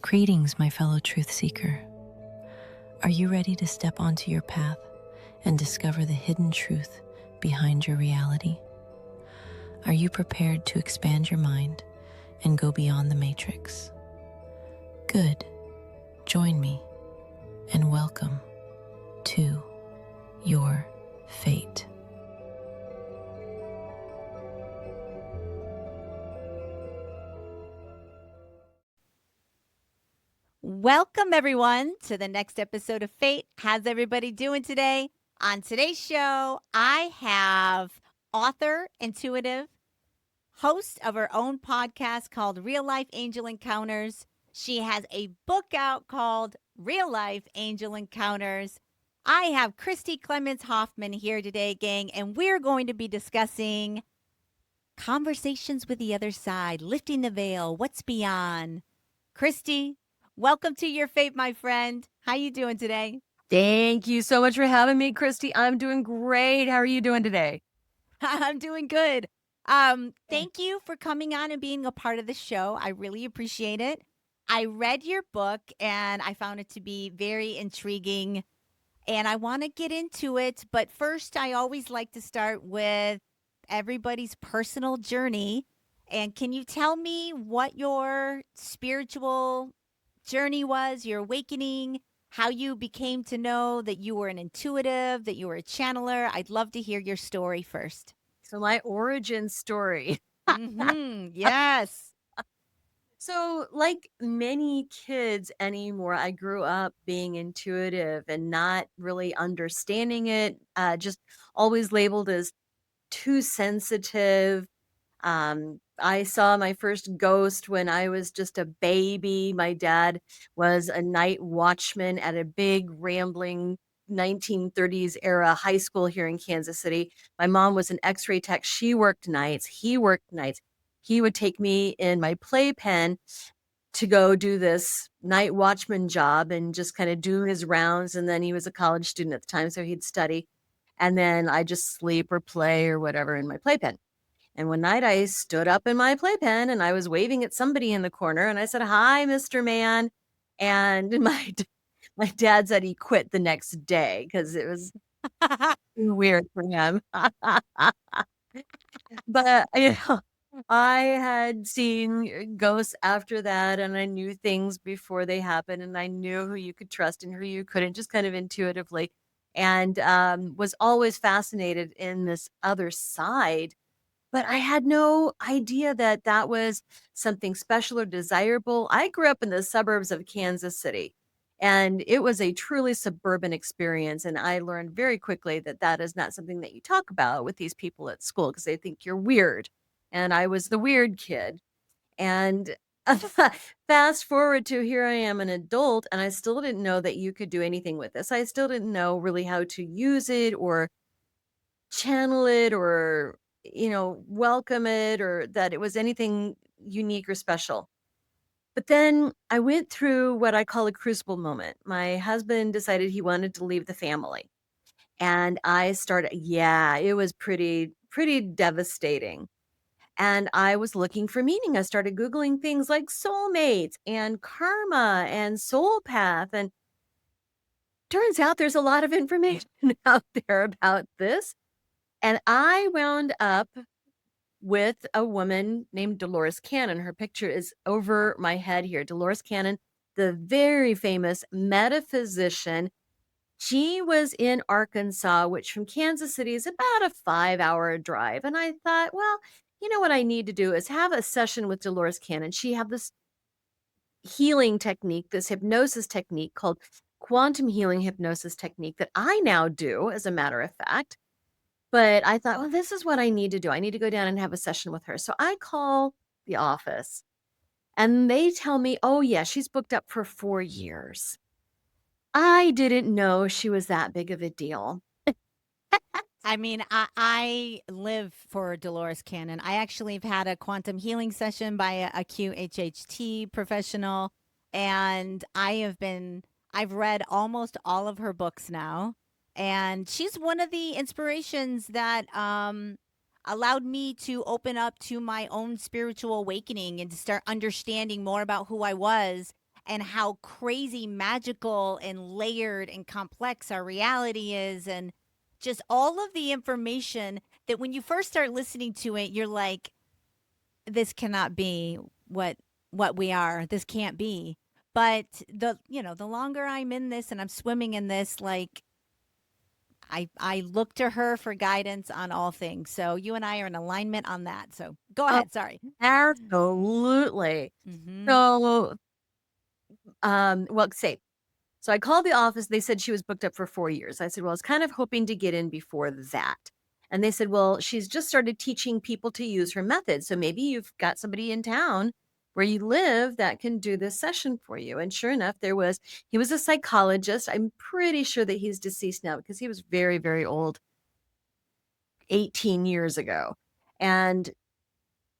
Greetings, my fellow truth seeker. Are you ready to step onto your path and discover the hidden truth behind your reality? Are you prepared to expand your mind and go beyond the matrix? Good. Join me and welcome to your fate. Welcome, everyone, to the next episode of Fate. How's everybody doing today? On today's show, I have author, intuitive, host of her own podcast called Real Life Angel Encounters. She has a book out called Real Life Angel Encounters. I have Christi Clements Hoffman here today, gang, and we're going to be discussing conversations with the other side, lifting the veil, what's beyond. Christi, welcome to your fate, my friend. How you doing today? Thank you so much for having me, Christi. I'm doing great. How are you doing today? I'm doing good. Thank you for coming on and being a part of the show. I really appreciate it. I read your book and I found it to be very intriguing and I want to get into it. But first, I always like to start with everybody's personal journey. And can you tell me what your spiritual journey was, your awakening, how you became to know that you were an intuitive, that you were a channeler? I'd love to hear your story first. So my origin story. Yes. So like many kids anymore, I grew up being intuitive and not really understanding it, just always labeled as too sensitive. I saw my first ghost when I was just a baby. My dad was a night watchman at a big rambling 1930s era high school here in Kansas City. My mom was an x-ray tech. She worked nights. He worked nights. He would take me in my playpen to go do this night watchman job and just kind of do his rounds. And then he was a college student at the time, so he'd study. And then I just sleep or play or whatever in my playpen. And one night I stood up in my playpen and I was waving at somebody in the corner and I said, "Hi, Mr. Man." And my dad said he quit the next day because it was weird for him. But I had seen ghosts after that and I knew things before they happened and I knew who you could trust and who you couldn't, just kind of intuitively. And was always fascinated in this other side, but I had no idea that that was something special or desirable. I grew up in the suburbs of Kansas City, and it was a truly suburban experience. And I learned very quickly that that is not something that you talk about with these people at school because they think you're weird. And I was the weird kid. And fast forward to here I am an adult, and I still didn't know that you could do anything with this. I still didn't know really how to use it or channel it or welcome it or that it was anything unique or special. But then I went through what I call a crucible moment. My husband decided he wanted to leave the family, and I started, yeah, it was pretty devastating. And I was looking for meaning. I started googling things like soulmates and karma and soul path, and turns out there's a lot of information out there about this. And I wound up with a woman named Dolores Cannon. Her picture is over my head here. Dolores Cannon, the very famous metaphysician. She was in Arkansas, which from Kansas City is about a 5-hour drive. And I thought, well, you know what I need to do is have a session with Dolores Cannon. She had this healing technique, this hypnosis technique called quantum healing hypnosis technique that I now do, as a matter of fact. But I thought, well, this is what I need to do. I need to go down and have a session with her. So I call the office and they tell me, oh, yeah, she's booked up for 4 years. I didn't know she was that big of a deal. I mean, I live for Dolores Cannon. I actually have had a quantum healing session by a QHHT professional, and I've read almost all of her books now. And she's one of the inspirations that allowed me to open up to my own spiritual awakening and to start understanding more about who I was and how crazy magical and layered and complex our reality is, and just all of the information that when you first start listening to it, you're like, this cannot be what we are. This can't be. But the longer I'm in this and I'm swimming in this, like I look to her for guidance on all things. So you and I are in alignment on that. So go Oh, ahead. Sorry. absolutely. Mm-hmm. So, well, say, so I called the office. They said she was booked up for 4 years. I said, well, I was kind of hoping to get in before that. And they said, well, she's just started teaching people to use her method. So maybe you've got somebody in town where you live that can do this session for you. And sure enough, he was a psychologist. I'm pretty sure that he's deceased now because he was very, very old, 18 years ago. And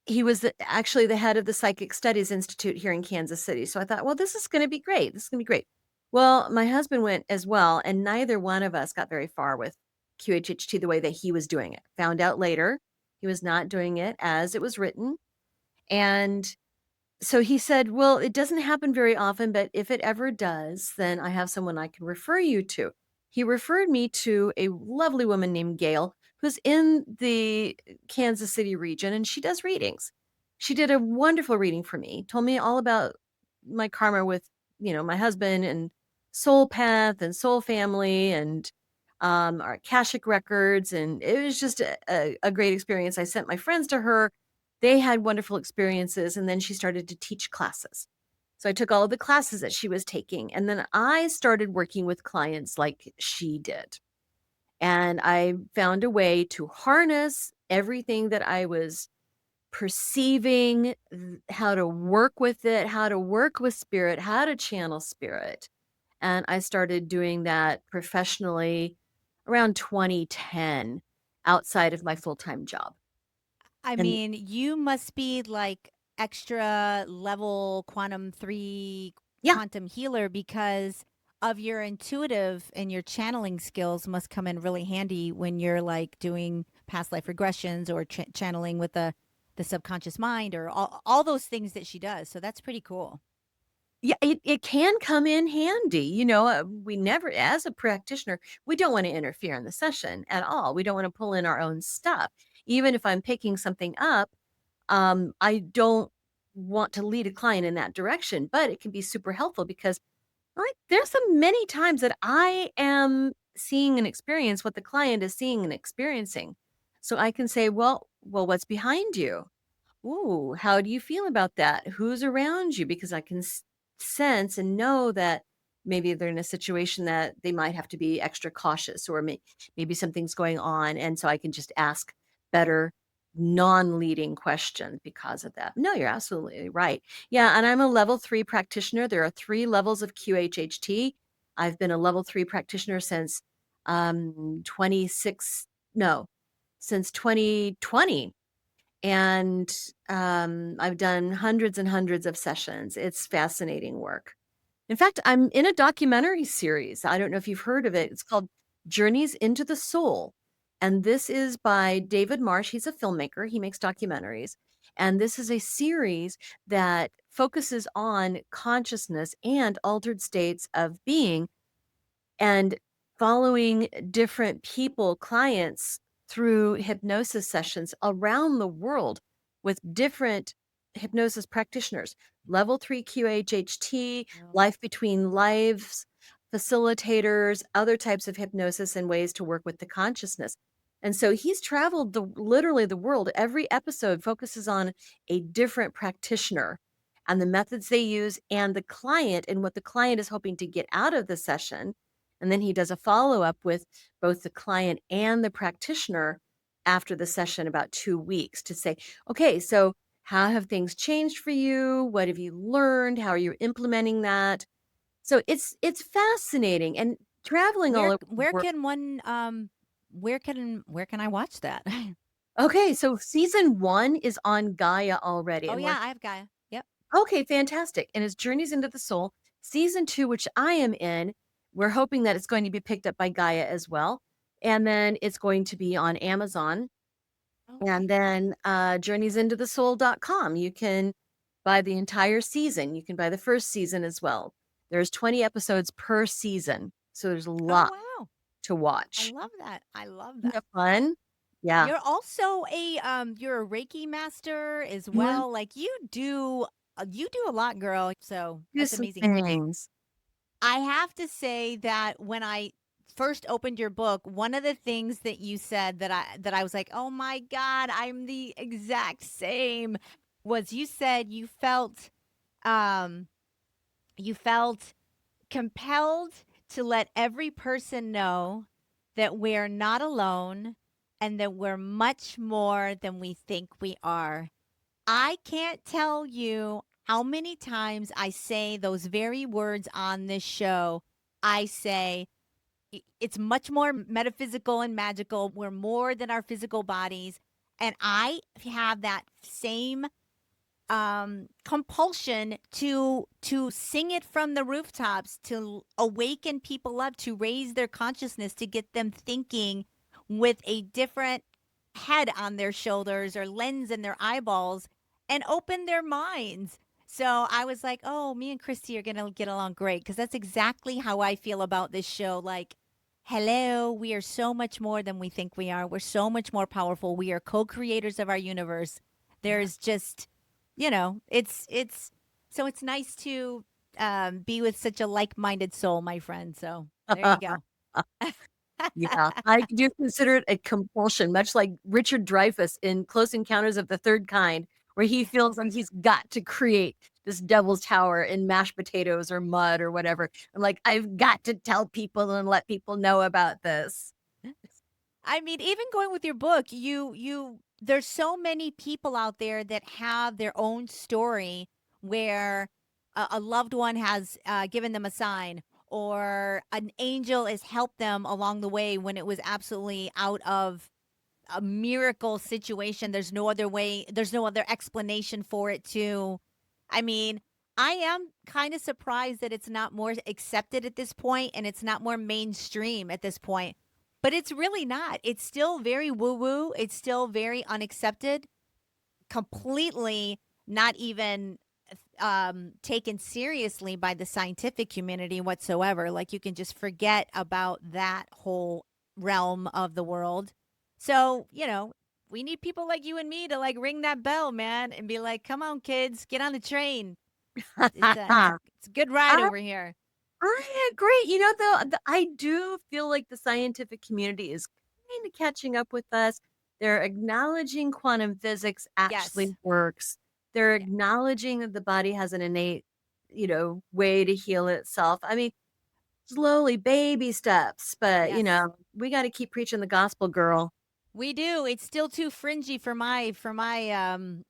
he was actually the head of the Psychic Studies Institute here in Kansas City. So I thought, well, this is going to be great. This is going to be great. Well, my husband went as well, and neither one of us got very far with QHHT the way that he was doing it. Found out later he was not doing it as it was written. And so he said, well, it doesn't happen very often, but if it ever does, then I have someone I can refer you to. He referred me to a lovely woman named Gail, who's in the Kansas City region, and she does readings. She did a wonderful reading for me, told me all about my karma with, my husband and soul path and soul family and our Akashic records. And it was just a great experience. I sent my friends to her. They had wonderful experiences, and then she started to teach classes. So I took all of the classes that she was taking, and then I started working with clients like she did. And I found a way to harness everything that I was perceiving, how to work with it, how to work with spirit, how to channel spirit. And I started doing that professionally around 2010 outside of my full-time job. I And mean, you must be like extra level quantum 3 yeah, quantum healer because of your intuitive and your channeling skills must come in really handy when you're like doing past life regressions or channeling with the subconscious mind or all those things that she does. So that's pretty cool. yeah, it can come in handy. We never, as a practitioner, we don't want to interfere in the session at all. We don't want to pull in our own stuff. Even if I'm picking something up, I don't want to lead a client in that direction, but it can be super helpful because there's so many times that I am seeing and experience what the client is seeing and experiencing. So I can say, well, what's behind you? Ooh, how do you feel about that? Who's around you? Because I can sense and know that maybe they're in a situation that they might have to be extra cautious, or maybe something's going on. And so I can just ask better, non leading questions because of that. No, you're absolutely right. Yeah. And I'm a level 3 practitioner. There are 3 levels of QHHT. I've been a level 3 practitioner since 26, no, since 2020, and I've done hundreds and hundreds of sessions. It's fascinating work. In fact, I'm in a documentary series. I don't know if you've heard of it. It's called Journeys into the Soul. And this is by David Marsh. He's a filmmaker, he makes documentaries. And this is a series that focuses on consciousness and altered states of being, and following different people, clients, through hypnosis sessions around the world with different hypnosis practitioners, level 3 QHHT, Wow. life between lives, facilitators, other types of hypnosis and ways to work with the consciousness. And so he's traveled literally the world. Every episode focuses on a different practitioner and the methods they use and the client and what the client is hoping to get out of the session. And then he does a follow up with both the client and the practitioner after the session, about 2 weeks, to say, okay, so how have things changed for you? What have you learned? How are you implementing that? So it's fascinating, and traveling all Where over the where world. can one where can I watch that? Okay, so season 1 is on Gaia already, Oh and yeah, I have Gaia. Yep. okay, fantastic. And it's Journeys into the Soul. Season 2, which I am in, we're hoping that it's going to be picked up by Gaia as well. And then it's going to be on Amazon. Okay. And then journeysintothesoul.com. You can buy the entire season. You can buy the first season as well. There's 20 episodes per season, so there's a Oh, lot wow. to I watch. love that. I love Isn't that. that fun? Yeah. You're also you're a Reiki master as Mhm. well. Like you do a lot, girl. So Do that's some amazing. things. I have to say that when I first opened your book, one of the things that you said that I was like, "Oh my god, I'm the exact same," was you said um you felt compelled to let every person know that we're not alone and that we're much more than we think we are. I can't tell you how many times I say those very words on this show. I say it's much more metaphysical and magical. We're more than our physical bodies. And I have that same compulsion to sing it from the rooftops, to awaken people up, to raise their consciousness, to get them thinking with a different head on their shoulders or lens in their eyeballs, and open their minds. So I was like, oh, me and Christy are gonna get along great, because that's exactly how I feel about this show. Like, hello, we are so much more than we think we are. We're so much more powerful. We are co-creators of our universe. Yeah. There's just, it's so it's nice to be with such a like-minded soul, my friend. So there you go. Yeah, I do consider it a compulsion, much like Richard Dreyfuss in Close Encounters of the Third Kind, where he feels like he's got to create this devil's tower in mashed potatoes or mud or whatever. I'm like, I've got to tell people and let people know about this. I mean, even going with your book, there's so many people out there that have their own story where a loved one has given them a sign, or an angel has helped them along the way when it was absolutely out of a miracle situation. There's no other way, there's no other explanation for it to. I mean, I am kind of surprised that it's not more accepted at this point and it's not more mainstream at this point. But it's really not. It's still very woo woo. It's still very unaccepted, completely not even taken seriously by the scientific community whatsoever. Like, you can just forget about that whole realm of the world. So, we need people like you and me to like ring that bell, man, and be like, "Come on, kids, get on the train. It's a good ride I over here." I agree. You know, though, I do feel like the scientific community is kind of catching up with us. They're acknowledging quantum physics actually Yes. works. They're Yeah. acknowledging that the body has an innate, way to heal itself. I mean, slowly, baby steps, but Yes. we got to keep preaching the gospel, girl. We do. It's still too fringy for my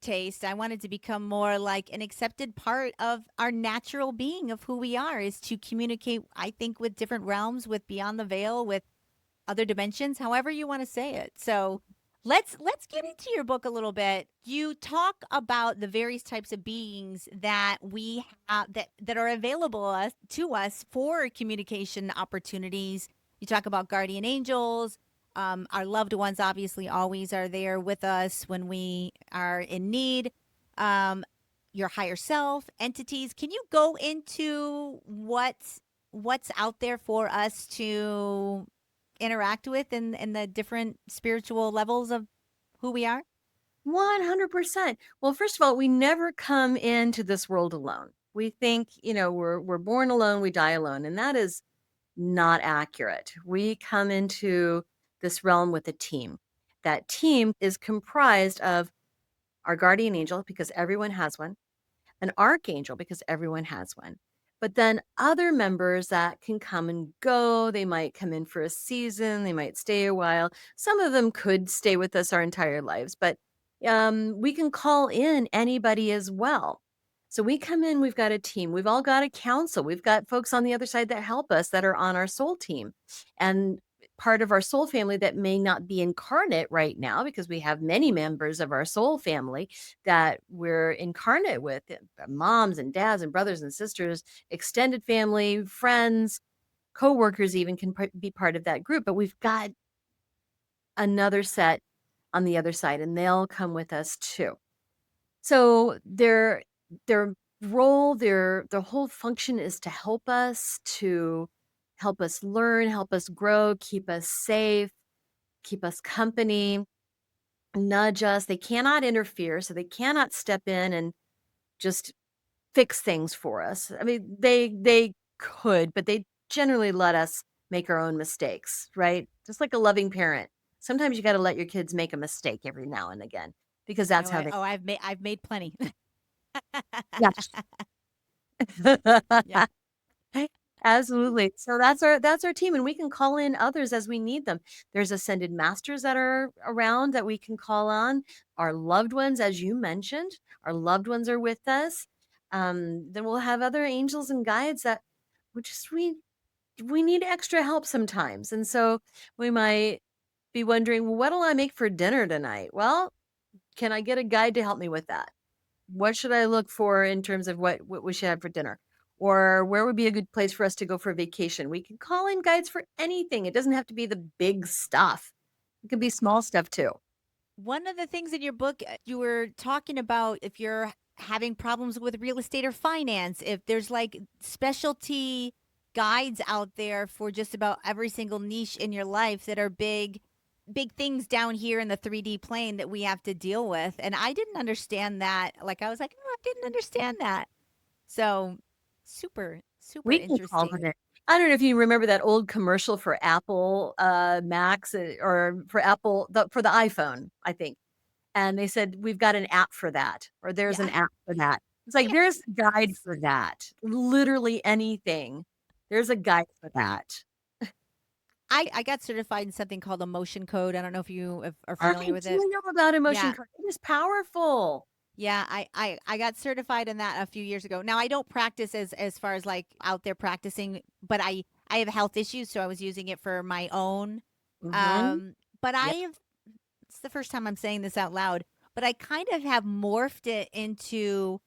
taste. I wanted to become more like an accepted part of our natural being of who we are, is to communicate, I think, with different realms, with beyond the veil, with other dimensions, however you want to say it. So let's get into your book a little bit. You talk about the various types of beings that we have, that are available to us for communication opportunities. You talk about guardian angels. Our loved ones obviously always are there with us when we are in need. Um, your higher self, entities. Can you go into what's out there for us to interact with in the different spiritual levels of who we are? 100%. Well, first of all, we never come into this world alone. We think, we're born alone, we die alone, and that is not accurate. We come into this realm with a team. That team is comprised of our guardian angel, because everyone has one, an archangel, because everyone has one. But then other members that can come and go. They might come in for a season, they might stay a while. Some of them could stay with us our entire lives, but we can call in anybody as well. So we come in, we've got a team, we've all got a council, we've got folks on the other side that help us that are on our soul team. And part of our soul family that may not be incarnate right now, because we have many members of our soul family that we're incarnate with, moms and dads and brothers and sisters, extended family, friends, coworkers even can be part of that group. But we've got another set on the other side, and they'll come with us too. So they're their role, their whole function is to help us, learn, help us grow, keep us safe, keep us company, nudge us. They cannot interfere, so they cannot step in and just fix things for us. I mean, they could, but they generally let us make our own mistakes, right? Just like a loving parent. Sometimes you got to let your kids make a mistake every now and again because that's how they. I've made plenty. Yes. Yeah. Absolutely. So that's our team, and we can call in others as we need them. There's ascended masters that are around that we can call on. Our loved ones, as you mentioned, our loved ones are with us. Then we'll have other angels and guides that we need extra help sometimes, and so we might be wondering, well, what'll I make for dinner tonight? Well, can I get a guide to help me with that? What should I look for in terms of what we should have for dinner? Or where would be a good place for us to go for a vacation? We can call in guides for anything. It doesn't have to be the big stuff. It can be small stuff too. One of the things in your book, you were talking about if you're having problems with real estate or finance, if there's like specialty guides out there for just about every single niche in your life that are big things down here in the 3D plane that we have to deal with. And I didn't understand that. Like I was like, oh, I didn't understand that. So super We can call interesting. it. I don't know if you remember that old commercial for Apple Macs or for for the iPhone, I think. And they said, we've got an app for that, or there's an Yeah. app for that. It's like, there's a guide for that. Literally anything. There's a guide for that. I got certified in something called emotion code. I don't know if you are I familiar with do it. know about emotion Yeah. code. It is powerful. Yeah, I got certified in that a few years ago. Now I don't practice as far as like out there practicing, but I have health issues, so I was using it for my own. Mm-hmm. But I Yep. have it's the first time I'm saying this out loud, but I kind of have morphed it into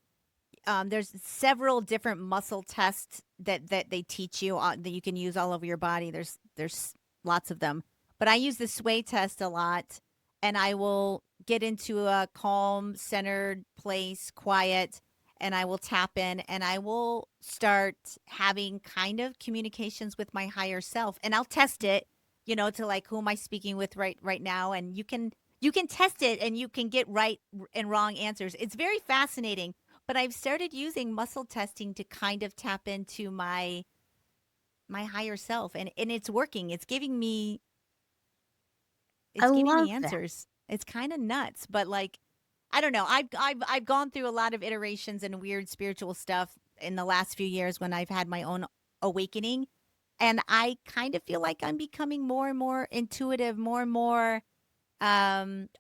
there's several different muscle tests that they teach you that you can use all over your body. There's lots of them, but I use the sway test a lot, and I will get into a calm, centered place, quiet, and I will tap in, and I will start having kind of communications with my higher self, and I'll test it, to like who am I speaking with right now, and you can test it, and you can get right and wrong answers. It's very fascinating, but I've started using muscle testing to kind of tap into my higher self, and it's working. I It's giving love me that. answers. It's kind of nuts, but like I don't know. I've gone through a lot of iterations and weird spiritual stuff in the last few years when I've had my own awakening, and I kind of feel like I'm becoming more and more intuitive, more and more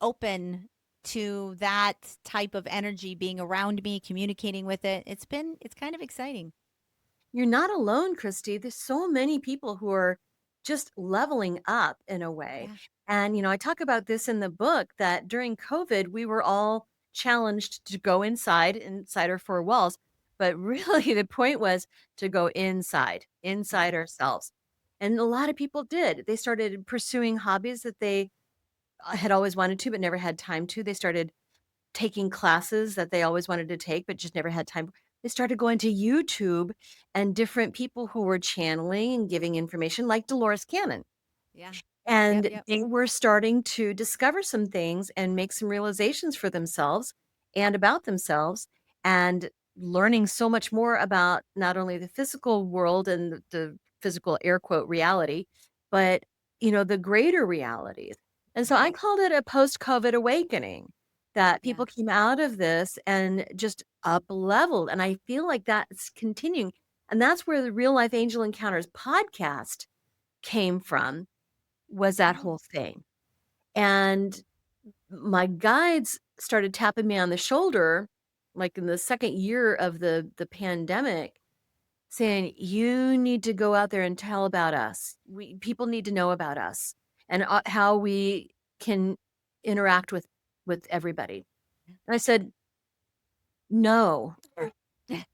open to that type of energy being around me, communicating with it. It's kind of exciting. You're not alone, Christy. There's so many people who are just leveling up in a way. Yeah. And, I talk about this in the book that during COVID, we were all challenged to go inside our four walls. But really, the point was to go Yeah. inside ourselves. And a lot of people did. They started pursuing hobbies that they had always wanted to, but never had time to. They started taking classes that they always wanted to take, but just never had time. They started going to YouTube and different people who were channeling and giving information, like Dolores Cannon. Yeah. Yep, And yep. they were starting to discover some things and make some realizations for themselves and about themselves, and learning so much more about not only the physical world and the physical air quote reality, but the greater realities. And so I Right. called it a post-COVID awakening, that Yeah. people came out of this and just up leveled. And I feel like that's continuing. And that's where the Real Life Angel Encounters podcast came from, was that Oh. whole thing. And my guides started tapping me on the shoulder, like in the second year of the pandemic, saying, "You need to go out there and tell about us. People need to know about us and how we can interact with everybody." And I said, "No." I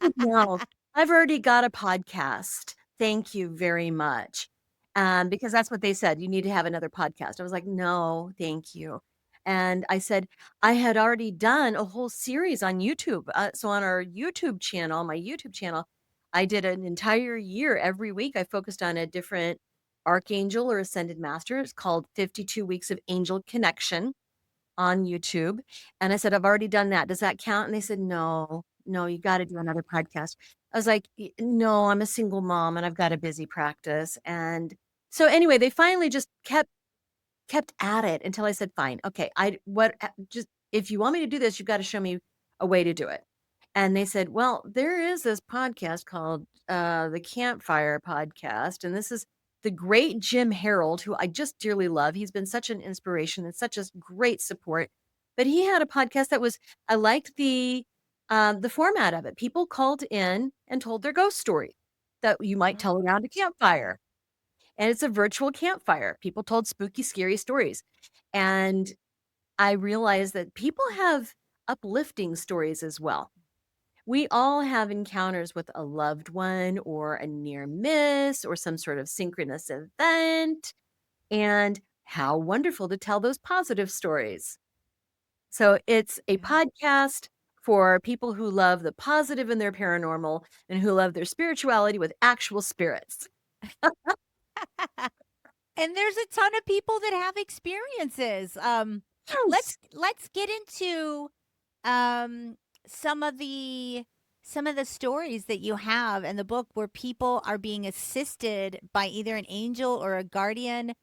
said, "No, I've already got a podcast. Thank you very much." Because that's what they said. You need to have another podcast. I was like, "No, thank you." And I said, I had already done a whole series on YouTube. So on our YouTube channel, my YouTube channel, I did an entire year. Every week I focused on a different archangel or ascended master. It's called 52 Weeks of Angel Connection on YouTube. And I said, I've already done that. Does that count? And they said, no, no, you got to do another podcast. I was like, no, I'm a single mom and I've got a busy practice. And so anyway, they finally just kept at it until I said, fine, okay, just, if you want me to do this, you've got to show me a way to do it. And they said, well, there is this podcast called the Campfire Podcast. And this is the great Jim Harold, who I just dearly love. He's been such an inspiration and such a great support. But he had a podcast that was, I liked the format of it. People called in and told their ghost story that you might tell around a campfire. And it's a virtual campfire. People told spooky, scary stories. And I realized that people have uplifting stories as well. We all have encounters with a loved one or a near miss or some sort of synchronous event. And how wonderful to tell those positive stories. So it's a podcast for people who love the positive in their paranormal and who love their spirituality with actual spirits. And there's a ton of people that have experiences. Yes. Let's get into some of the stories that you have in the book where people are being assisted by either an angel or a guardian.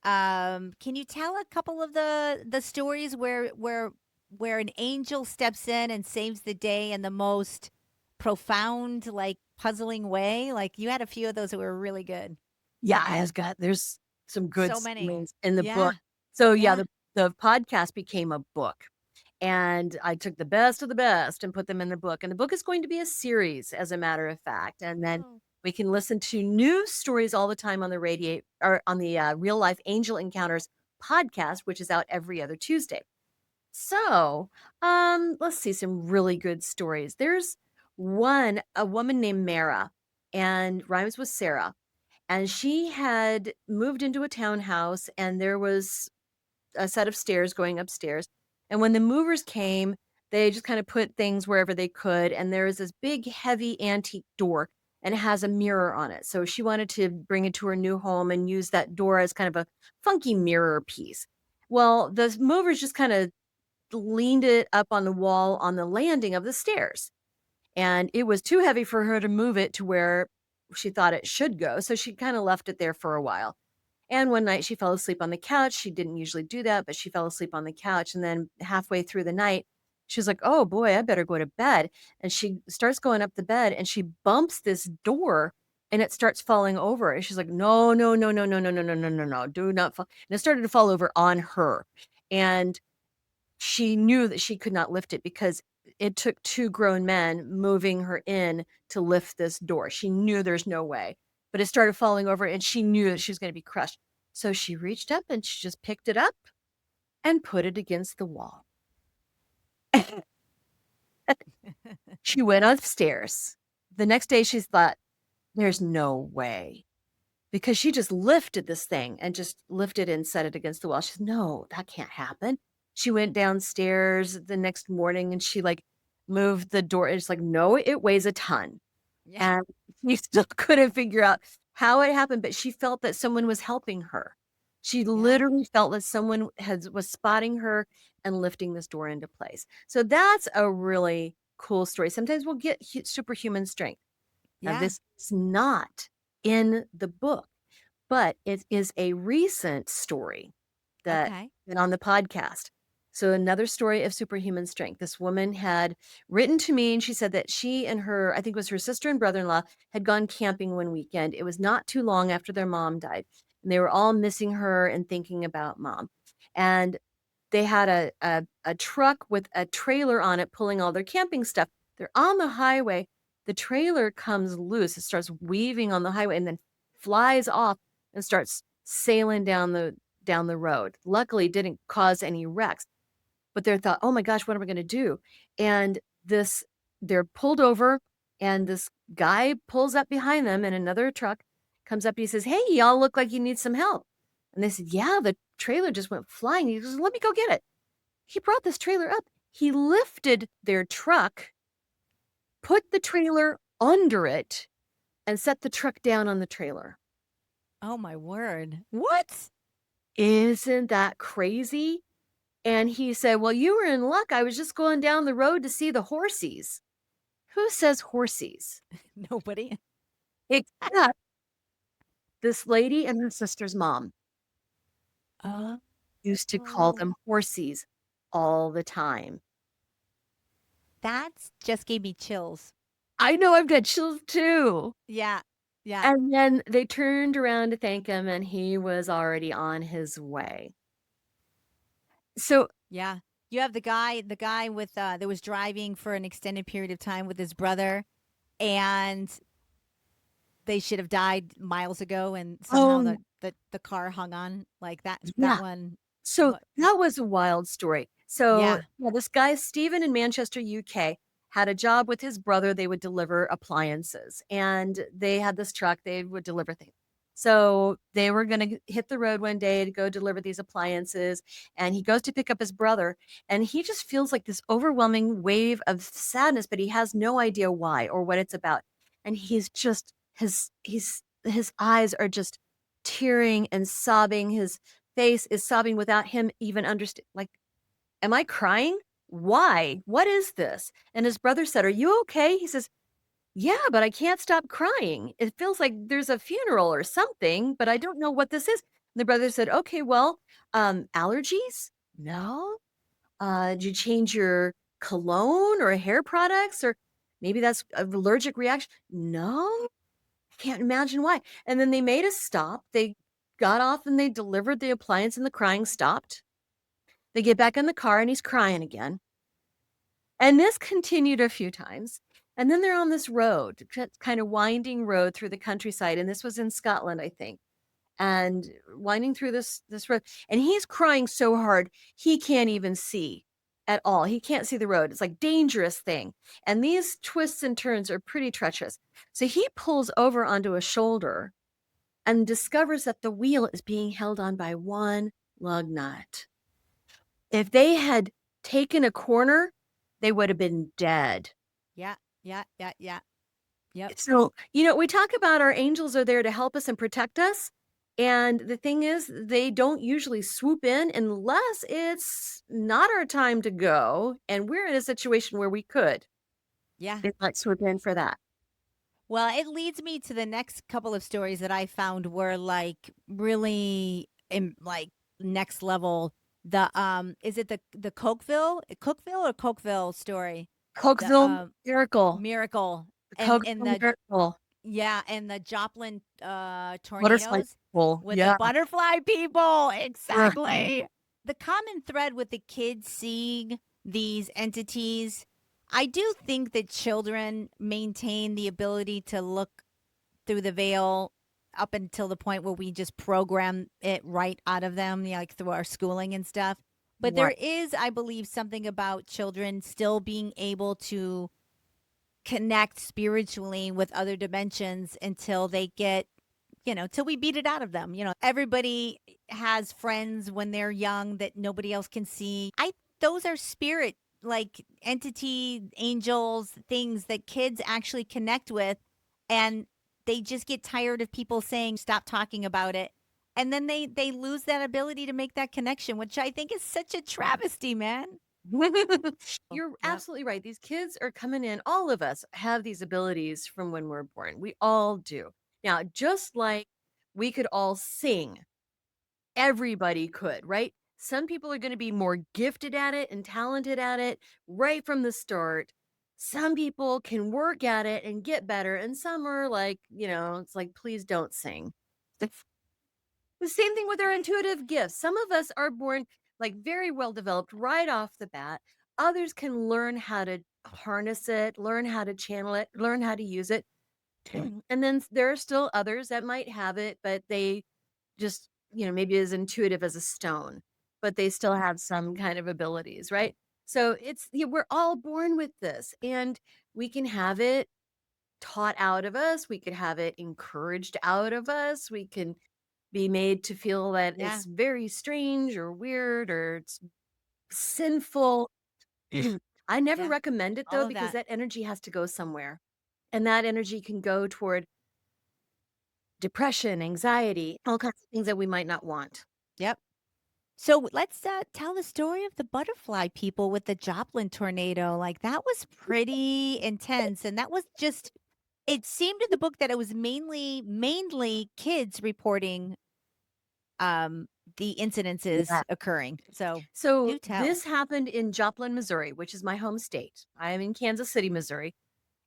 Can you tell a couple of the stories where an angel steps in and saves the day in the most profound, like puzzling way? Like you had a few of those that were really good. Yeah, there's some good So many. stories in the Yeah. book. So Yeah. the podcast became a book. And I took the best of the best and put them in the book. And the book is going to be a series, as a matter of fact. And then Oh. we can listen to new stories all the time on the Real Life Angel Encounters podcast, which is out every other Tuesday. So, let's see some really good stories. There's a woman named Mara, and rhymes with Sarah, and she had moved into a townhouse, and there was a set of stairs going upstairs. And when the movers came, they just kind of put things wherever they could. And there was this big, heavy antique door, and it has a mirror on it. So she wanted to bring it to her new home and use that door as kind of a funky mirror piece. Well, the movers just kind of leaned it up on the wall on the landing of the stairs. And it was too heavy for her to move it to where she thought it should go. So she kind of left it there for a while. And one night she fell asleep on the couch. She didn't usually do that, but she fell asleep on the couch. And then halfway through the night, she was like, oh boy, I better go to bed. And she starts going up the bed and she bumps this door and it starts falling over. And she's like, no, no, no, no, no, no, no, no, no, no, no, do not fall. And it started to fall over on her. And she knew that she could not lift it because it took two grown men moving her in to lift this door. She knew there's no way, but it started falling over and she knew that she was going to be crushed. So she reached up and she just picked it up and put it against the wall. She went upstairs. The next day she thought, there's no way. Because she just lifted this thing and just lifted it and set it against the wall. She said, no, that can't happen. She went downstairs the next morning and she like moved the door. It's like, no, it weighs a ton. Yeah. And she still couldn't figure out how it happened, but she felt that someone was helping her. She literally felt that someone was spotting her and lifting this door into place. So that's a really cool story. Sometimes we'll get superhuman strength. Now, Yeah. this is not in the book, but it is a recent story that Okay. been on the podcast. So another story of superhuman strength. This woman had written to me and she said that she and her, I think it was her sister and brother-in-law, had gone camping one weekend. It was not too long after their mom died. And they were all missing her and thinking about mom. And they had a truck with a trailer on it pulling all their camping stuff. They're on the highway. The trailer comes loose. It starts weaving on the highway and then flies off and starts sailing down the road. Luckily, it didn't cause any wrecks. But they thought, oh my gosh, what am I going to do? And they're pulled over, and this guy pulls up behind them, and another truck comes up. And he says, hey, y'all look like you need some help. And they said, yeah, the trailer just went flying. He goes, let me go get it. He brought this trailer up. He lifted their truck, put the trailer under it, and set the truck down on the trailer. Oh my word. What? Isn't that crazy? And he said, "Well, you were in luck. I was just going down the road to see the horsies." Who says horsies? Nobody. Except this lady and her sister's mom Oh. used to call them horsies all the time. That's just gave me chills. I know, I've got chills too. Yeah. Yeah. And then they turned around to thank him, and he was already on his way. So Yeah. You have the guy with that was driving for an extended period of time with his brother, and they should have died miles ago, and somehow oh, the car hung on like that. That yeah. one. So What? that was a wild story. So, Yeah. yeah, this guy, Stephen in Manchester, UK, had a job with his brother. They would deliver appliances and they had this truck, they would deliver things. So they were going to hit the road one day to go deliver these appliances. And he goes to pick up his brother and he just feels like this overwhelming wave of sadness, but he has no idea why or what it's about. And he's just, his eyes are just tearing and sobbing. His face is sobbing without him even understand. Like, am I crying? Why? What is this? And his brother said, "Are you okay?" He says, "Yeah, but I can't stop crying. It feels like there's a funeral or something, but I don't know what this is." And the brother said, "Okay, well, allergies? No. Did you change your cologne or hair products? Or maybe that's an allergic reaction? No. Can't imagine why." And then they made a stop. They got off and they delivered the appliance and the crying stopped. They get back in the car and he's crying again. And this continued a few times. And then they're on this road, kind of winding road through the countryside. And this was in Scotland, I think. And winding through this road. And he's crying so hard, he can't even see at all. He can't see the road. It's like dangerous thing. And these twists and turns are pretty treacherous. So he pulls over onto a shoulder and discovers that the wheel is being held on by one lug nut. If they had taken a corner, they would have been dead. Yeah. Yeah. Yeah. Yeah. Yep. So, we talk about our angels are there to help us and protect us. And the thing is, they don't usually swoop in unless it's not our time to go. And we're in a situation where we could. Yeah. They might swoop in for that. Well, it leads me to the next couple of stories that I found were like really like next level. The is it the Cookville or Cokeville story? The Cokesville Miracle. miracle The and Cokesville the Miracle. yeah, and the Joplin Butterfly tornadoes people. with the Yeah. butterfly people. Ugh. Exactly. The common thread with the kids seeing these entities, I do think that children maintain the ability to look through the veil up until the point where we just program it right out of them, like through our schooling and stuff. But there Right. is, I believe, something about children still being able to connect spiritually with other dimensions until they get, till we beat it out of them. Everybody has friends when they're young that nobody else can see. Those are spirit like entity angels, things that kids actually connect with, and they just get tired of people saying stop talking about it. And then they lose that ability to make that connection, which I think is such a travesty, man. You're Yep. absolutely right. These kids are coming in. All of us have these abilities from when we're born. We all do. Now, just like we could all sing, everybody could, right? Some people are going to be more gifted at it and talented at it right from the start. Some people can work at it and get better. And some are like, it's like, please don't sing. The same thing with our intuitive gifts. Some of us are born like very well developed right off the bat. Others can learn how to harness it, learn how to channel it, learn how to use it. And then there are still others that might have it, but they just, maybe as intuitive as a stone, but they still have some kind of abilities, right? So we're all born with this and we can have it taught out of us. We could have it encouraged out of us. We can be made to feel that Yeah. it's very strange or weird or it's sinful. I never Yeah. recommend it All though, of because that. that energy has to go somewhere. And that energy can go toward depression, anxiety, all kinds of things that we might not want. Yep. So let's tell the story of the butterfly people with the Joplin tornado. Like that was pretty intense, and that was just. It seemed in the book that it was mainly kids reporting um the incidences Yeah. occurring. So So do tell. this happened in Joplin, Missouri, which is my home state. I am in Kansas City, Missouri.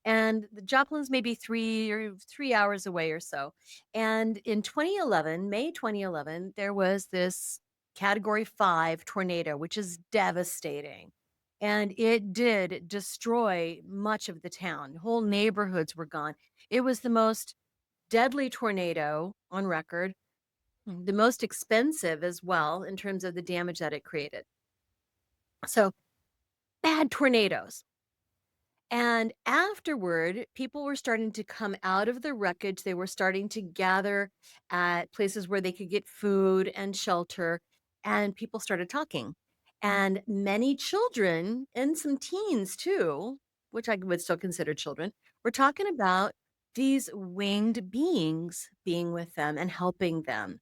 And the Joplin's maybe 3 hours away or so. And in 2011, May 2011, there was this Category 5 tornado, which is devastating. And it did destroy much of the town. Whole neighborhoods were gone. It was the most deadly tornado on record, the most expensive as well in terms of the damage that it created. So, bad tornadoes. And afterward, people were starting to come out of the wreckage. They were starting to gather at places where they could get food and shelter, and people started talking. And many children and some teens too, which I would still consider children, were talking about these winged beings being with them and helping them.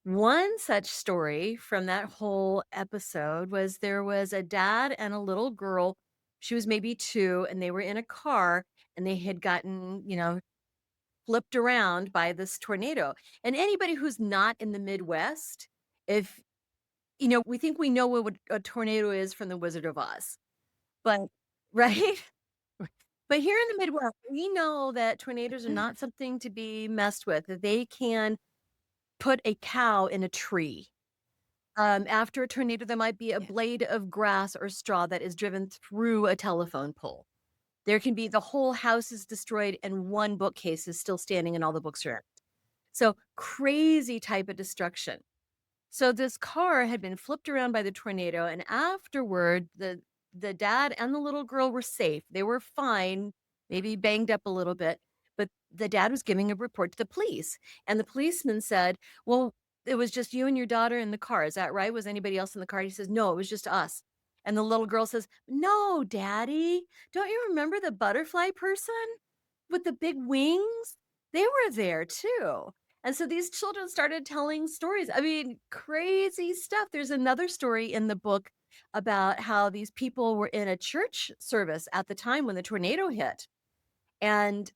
One such story from that whole episode was there was a dad and a little girl. She was maybe 2, and they were in a car, and they had gotten, flipped around by this tornado. And anybody who's not in the Midwest, if we think we know what a tornado is from the Wizard of Oz, but right? But here in the Midwest, we know that tornadoes are not something to be messed with. That they can put a cow in a tree. After a tornado, there might be a Yeah. blade of grass or straw that is driven through a telephone pole. There can be the whole house is destroyed and one bookcase is still standing and all the books are in. So crazy type of destruction. So this car had been flipped around by the tornado, and afterward, the dad and the little girl were safe. They were fine, maybe banged up a little bit, but the dad was giving a report to the police, and the policeman said, "Well, it was just you and your daughter in the car. Is that right? Was anybody else in the car?" He says, "No, it was just us." And the little girl says, "No, Daddy, don't you remember the butterfly person with the big wings? They were there too." And so these children started telling stories. I mean, crazy stuff. There's another story in the book about how these people were in a church service at the time when the tornado hit. And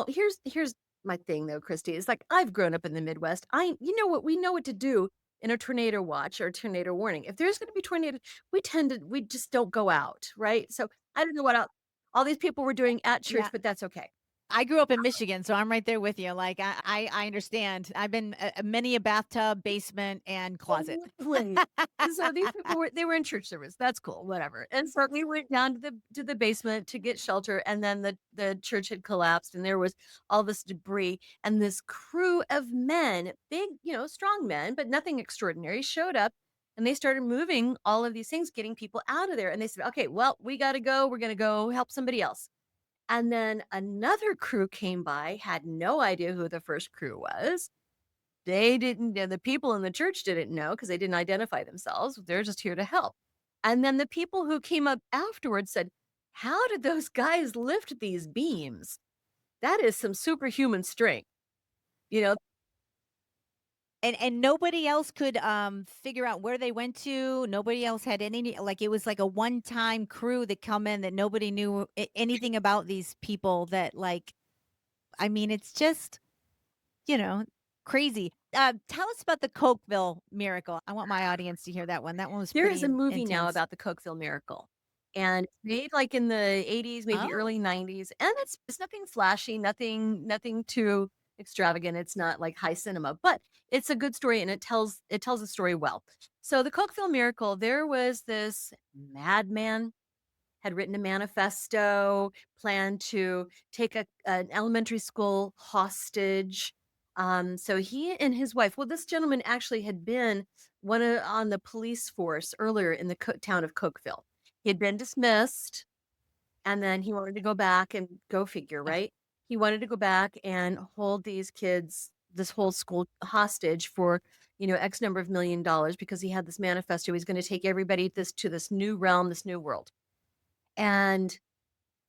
here's my thing though, Christy. It's like I've grown up in the Midwest. You know what we know what to do in a tornado watch or tornado warning. If there's going to be tornado, we just don't go out, right? So I don't know what all these people were doing at church, Yeah. but that's okay. I grew up in Michigan, so I'm right there with you. Like I understand. I've been many a bathtub, basement, and closet. Exactly. And so these people were in church service. That's cool, whatever. And so we went down to the basement to get shelter, and then the church had collapsed, and there was all this debris, and this crew of men, big, strong men, but nothing extraordinary, showed up, and they started moving all of these things, getting people out of there. And they said, "Okay, well, we got to go. We're going to go help somebody else." And then another crew came by, had no idea who the first crew was. They didn't, and the people in the church didn't know because they didn't identify themselves. They're just here to help. And then the people who came up afterwards said, "How did those guys lift these beams? That is some superhuman strength." You know, And nobody else could figure out where they went to. Nobody else had any, like it was like a one-time crew that come in that nobody knew anything about these people that like I mean it's just, you know, crazy. Tell us about the Cokeville miracle. I want my audience to hear that one. That one was there pretty is a movie now intense. about the Cokeville miracle. And it's made like in the 80s, maybe Oh, early 90s. And it's nothing flashy, nothing too extravagant. It's not like high cinema, but it's a good story and it tells the story well. So the Cokeville miracle, there was this madman had written a manifesto, planned to take an elementary school hostage. So he and his wife, well, this gentleman actually had been on the police force earlier in the town of Cokeville. He had been dismissed, and then he wanted to go back and go figure, ugh, right? He wanted to go back and hold these kids this whole school hostage for, X number of $1 million because he had this manifesto. He's going to take everybody to this new realm, this new world. And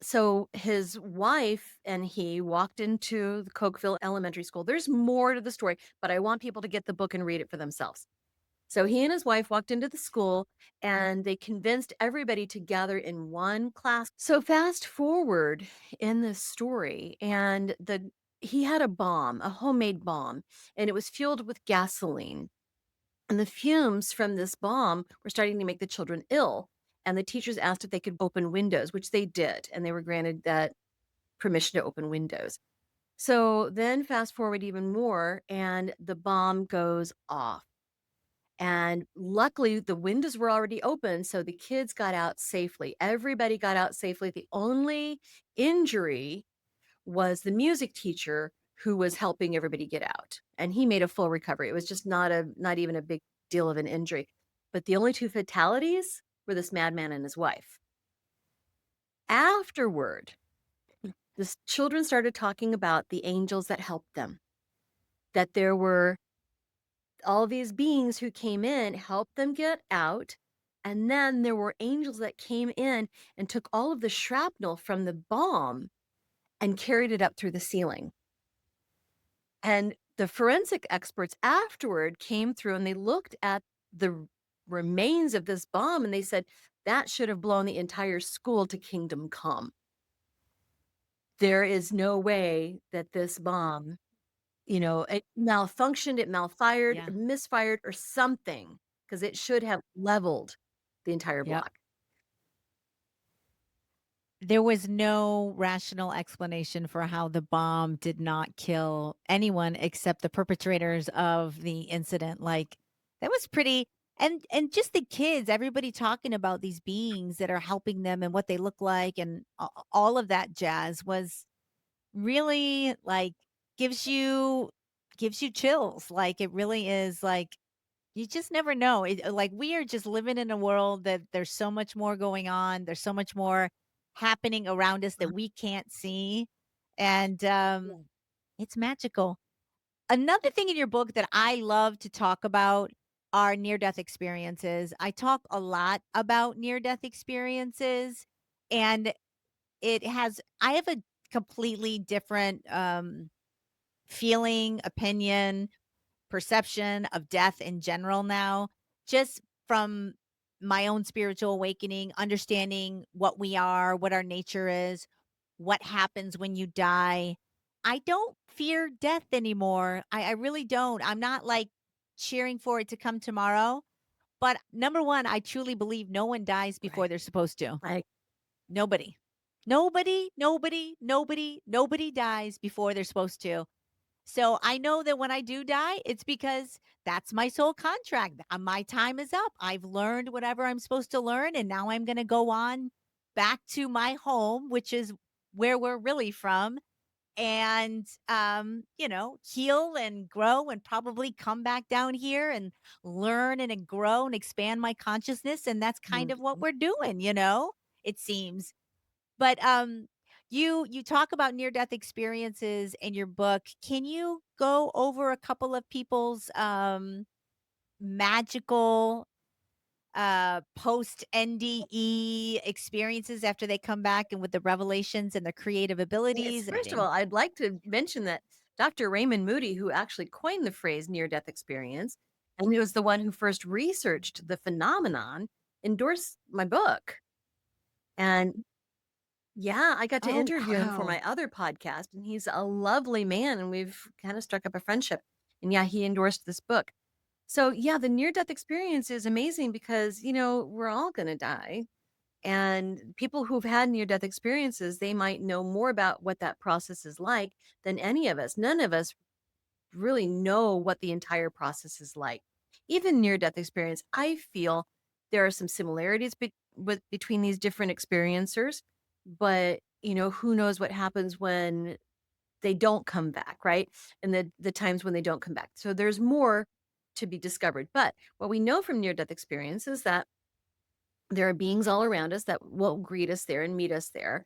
so his wife and he walked into the Cokeville Elementary School. There's more to the story, but I want people to get the book and read it for themselves. So he and his wife walked into the school and they convinced everybody to gather in one class. So fast forward in this story, and he had a bomb, a homemade bomb, and it was fueled with gasoline. And the fumes from this bomb were starting to make the children ill. And the teachers asked if they could open windows, which they did, and they were granted that permission to open windows. So then fast forward even more, and the bomb goes off. And luckily, the windows were already open, so the kids got out safely. Everybody got out safely. The only injury was the music teacher who was helping everybody get out, and he made a full recovery. It was just not even a big deal of an injury. But the only two fatalities were this madman and his wife. Afterward, the children started talking about the angels that helped them, that there were all these beings who came in, helped them get out. And then there were angels that came in and took all of the shrapnel from the bomb and carried it up through the ceiling. And the forensic experts afterward came through and they looked at the remains of this bomb and they said that should have blown the entire school to kingdom come. There is no way that this bomb, it malfunctioned, it malfired, Yeah. misfired, or something, because it should have leveled the entire Yep. block. There was no rational explanation for how the bomb did not kill anyone except the perpetrators of the incident. Like, that was pretty. And just the kids, everybody talking about these beings that are helping them and what they look like and all of that jazz was really like gives you gives you chills. Like, it really is like you just never know. Like, we are just living in a world that there's so much more going on. There's so much more happening around us that we can't see. And Yeah. it's magical. Another thing in your book that I love to talk about are near death experiences. I talk a lot about near death experiences, and I have a completely different feeling, opinion, perception of death in general now, just from my own spiritual awakening, understanding what we are, what our nature is, what happens when you die. I don't fear death anymore. I really don't. I'm not like cheering for it to come tomorrow. But number one, I truly believe no one dies before Right. they're supposed to. I Nobody. Nobody dies before they're supposed to. So I know that when I do die, it's because that's my soul contract. My time is up. I've learned whatever I'm supposed to learn. And now I'm going to go on back to my home, which is where we're really from. And, heal and grow and probably come back down here and learn and grow and expand my consciousness. And that's kind of what Mhm. we're doing, it seems. But, you talk about near-death experiences in your book. Can you go over a couple of people's, magical, post-NDE experiences after they come back and with the revelations and their creative Yes, abilities first of all, I'd like to mention that Dr. Raymond Moody, who actually coined the phrase near death experience, and he was the one who first researched the phenomenon, endorsed my book. And yeah, I got to Oh, interview him for wow. my other podcast, and he's a lovely man, and we've kind of struck up a friendship. And yeah, he endorsed this book. So yeah, the near death experience is amazing because, we're all going to die. And people who've had near death experiences, they might know more about what that process is like than any of us. None of us really know what the entire process is like. Even near death experience, I feel there are some similarities between these different experiencers, but who knows what happens when they don't come back, right? And the times when they don't come back. So there's more to be discovered. But what we know from near death experience is that there are beings all around us that will greet us there and meet us there.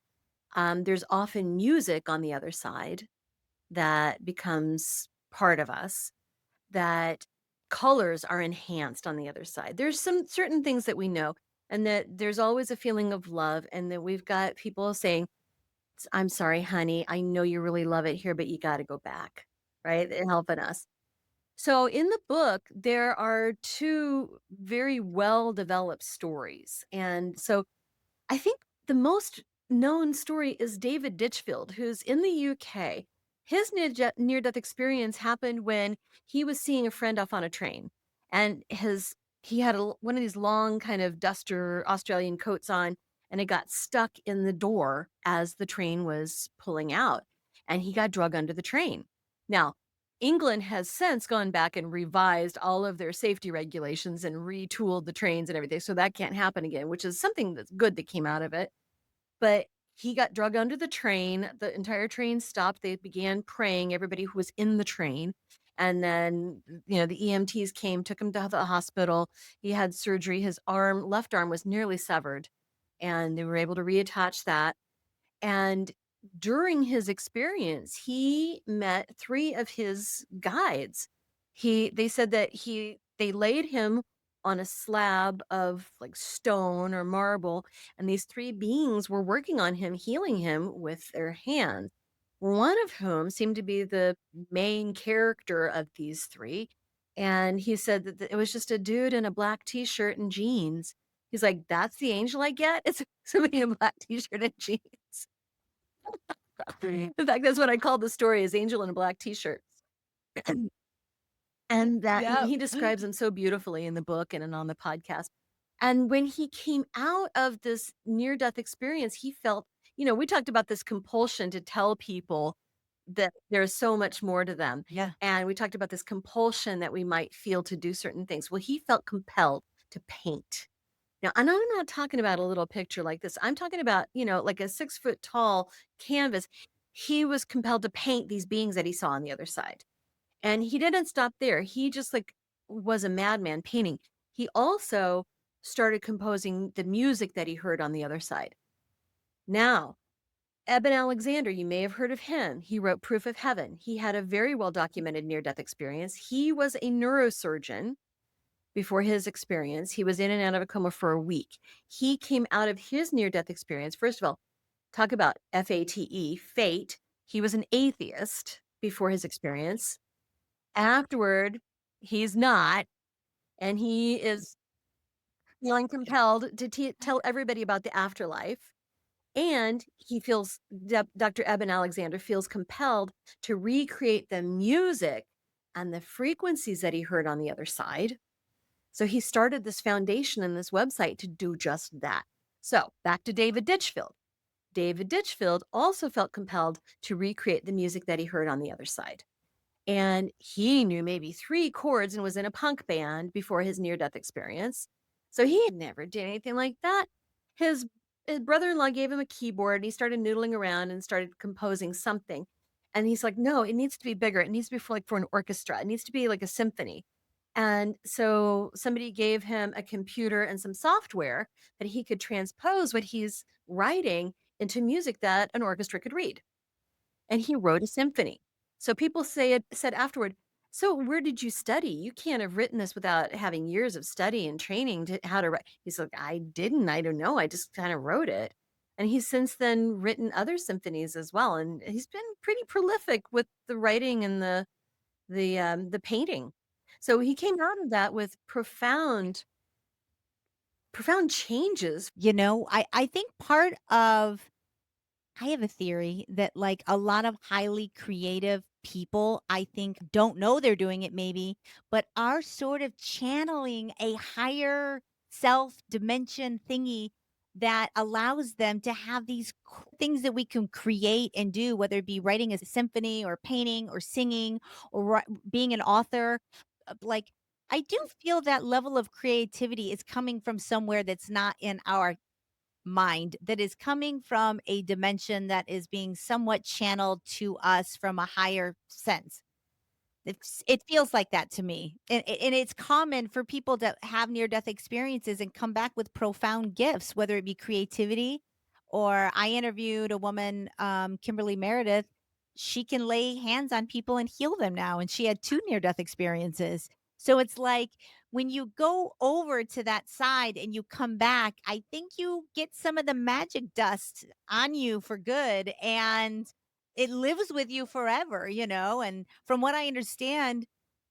There's often music on the other side that becomes part of us that colors are enhanced on the other side. There's some certain things that we know, and that there's always a feeling of love, and that we've got people saying, I'm sorry, honey, I know you really love it here, but you got to go back, right? They're helping us. So in the book, there are two very well developed stories. And so I think the most known story is David Ditchfield, who's in the UK. His near death experience happened when he was seeing a friend off on a train, and he had one of these long kind of duster Australian coats on, and it got stuck in the door as the train was pulling out, and he got drug under the train. Now, England has since gone back and revised all of their safety regulations and retooled the trains and everything, so that can't happen again, which is something that's good that came out of it. But he got drug under the train. The entire train stopped. They began praying, everybody who was in the train. And then, the EMTs came, took him to the hospital. He had surgery. His left arm was nearly severed, and they were able to reattach that. And during his experience, he met three of his guides. They said that they laid him on a slab of like stone or marble, and these three beings were working on him, healing him with their hands. One of whom seemed to be the main character of these three. And he said that it was just a dude in a black t-shirt and jeans. He's like, that's the angel I get? It's somebody in a black t-shirt and jeans. In fact, that's what I call the story, is Angel in a black t-shirt. And that Yep. he describes him so beautifully in the book and on the podcast. And when he came out of this near-death experience, he felt, we talked about this compulsion to tell people that there's so much more to them. Yeah. And we talked about this compulsion that we might feel to do certain things. Well, he felt compelled to paint. Now, and I'm not talking about a little picture like this. I'm talking about, like a 6-foot tall canvas. He was compelled to paint these beings that he saw on the other side. And he didn't stop there. He just like was a madman painting. He also started composing the music that he heard on the other side. Now, Eben Alexander, you may have heard of him. He wrote Proof of Heaven. He had a very well documented near death experience. He was a neurosurgeon before his experience. He was in and out of a coma for a week. He came out of his near death experience. First of all, talk about F.A.T.E, fate. He was an atheist before his experience. Afterward, he's not, and he is feeling compelled to tell everybody about the afterlife. And he feels, Dr. Eben Alexander feels compelled to recreate the music and the frequencies that he heard on the other side. So he started this foundation and this website to do just that. So back to David Ditchfield. David Ditchfield also felt compelled to recreate the music that he heard on the other side. And he knew maybe 3 chords and was in a punk band before his near-death experience. So he had never did anything like that. His brother-in-law gave him a keyboard, and he started noodling around and started composing something. And he's like, no, it needs to be bigger. It needs to be for an orchestra. It needs to be like a symphony. And so somebody gave him a computer and some software that he could transpose what he's writing into music that an orchestra could read. And he wrote a symphony. So people said afterward, so where did you study? You can't have written this without having years of study and training to how to write. He's like, I didn't. I don't know. I just kind of wrote it. And he's since then written other symphonies as well. And he's been pretty prolific with the writing and the painting. So he came out of that with profound changes. I think part of I have a theory that like a lot of highly creative people, I think, don't know they're doing it maybe, but are sort of channeling a higher self dimension thingy that allows them to have these things that we can create and do, whether it be writing a symphony or painting or singing or being an author. Like, I do feel that level of creativity is coming from somewhere that's not in our mind, that is coming from a dimension that is being somewhat channeled to us from a higher sense. It feels like that to me. And it's common for people to have near death experiences and come back with profound gifts, whether it be creativity or I interviewed a woman, Kimberly Meredith. she can lay hands on people and heal them now, and she had 2 near-death experiences. So it's like when you go over to that side and you come back, I think you get some of the magic dust on you for good, and it lives with you forever, and from what I understand,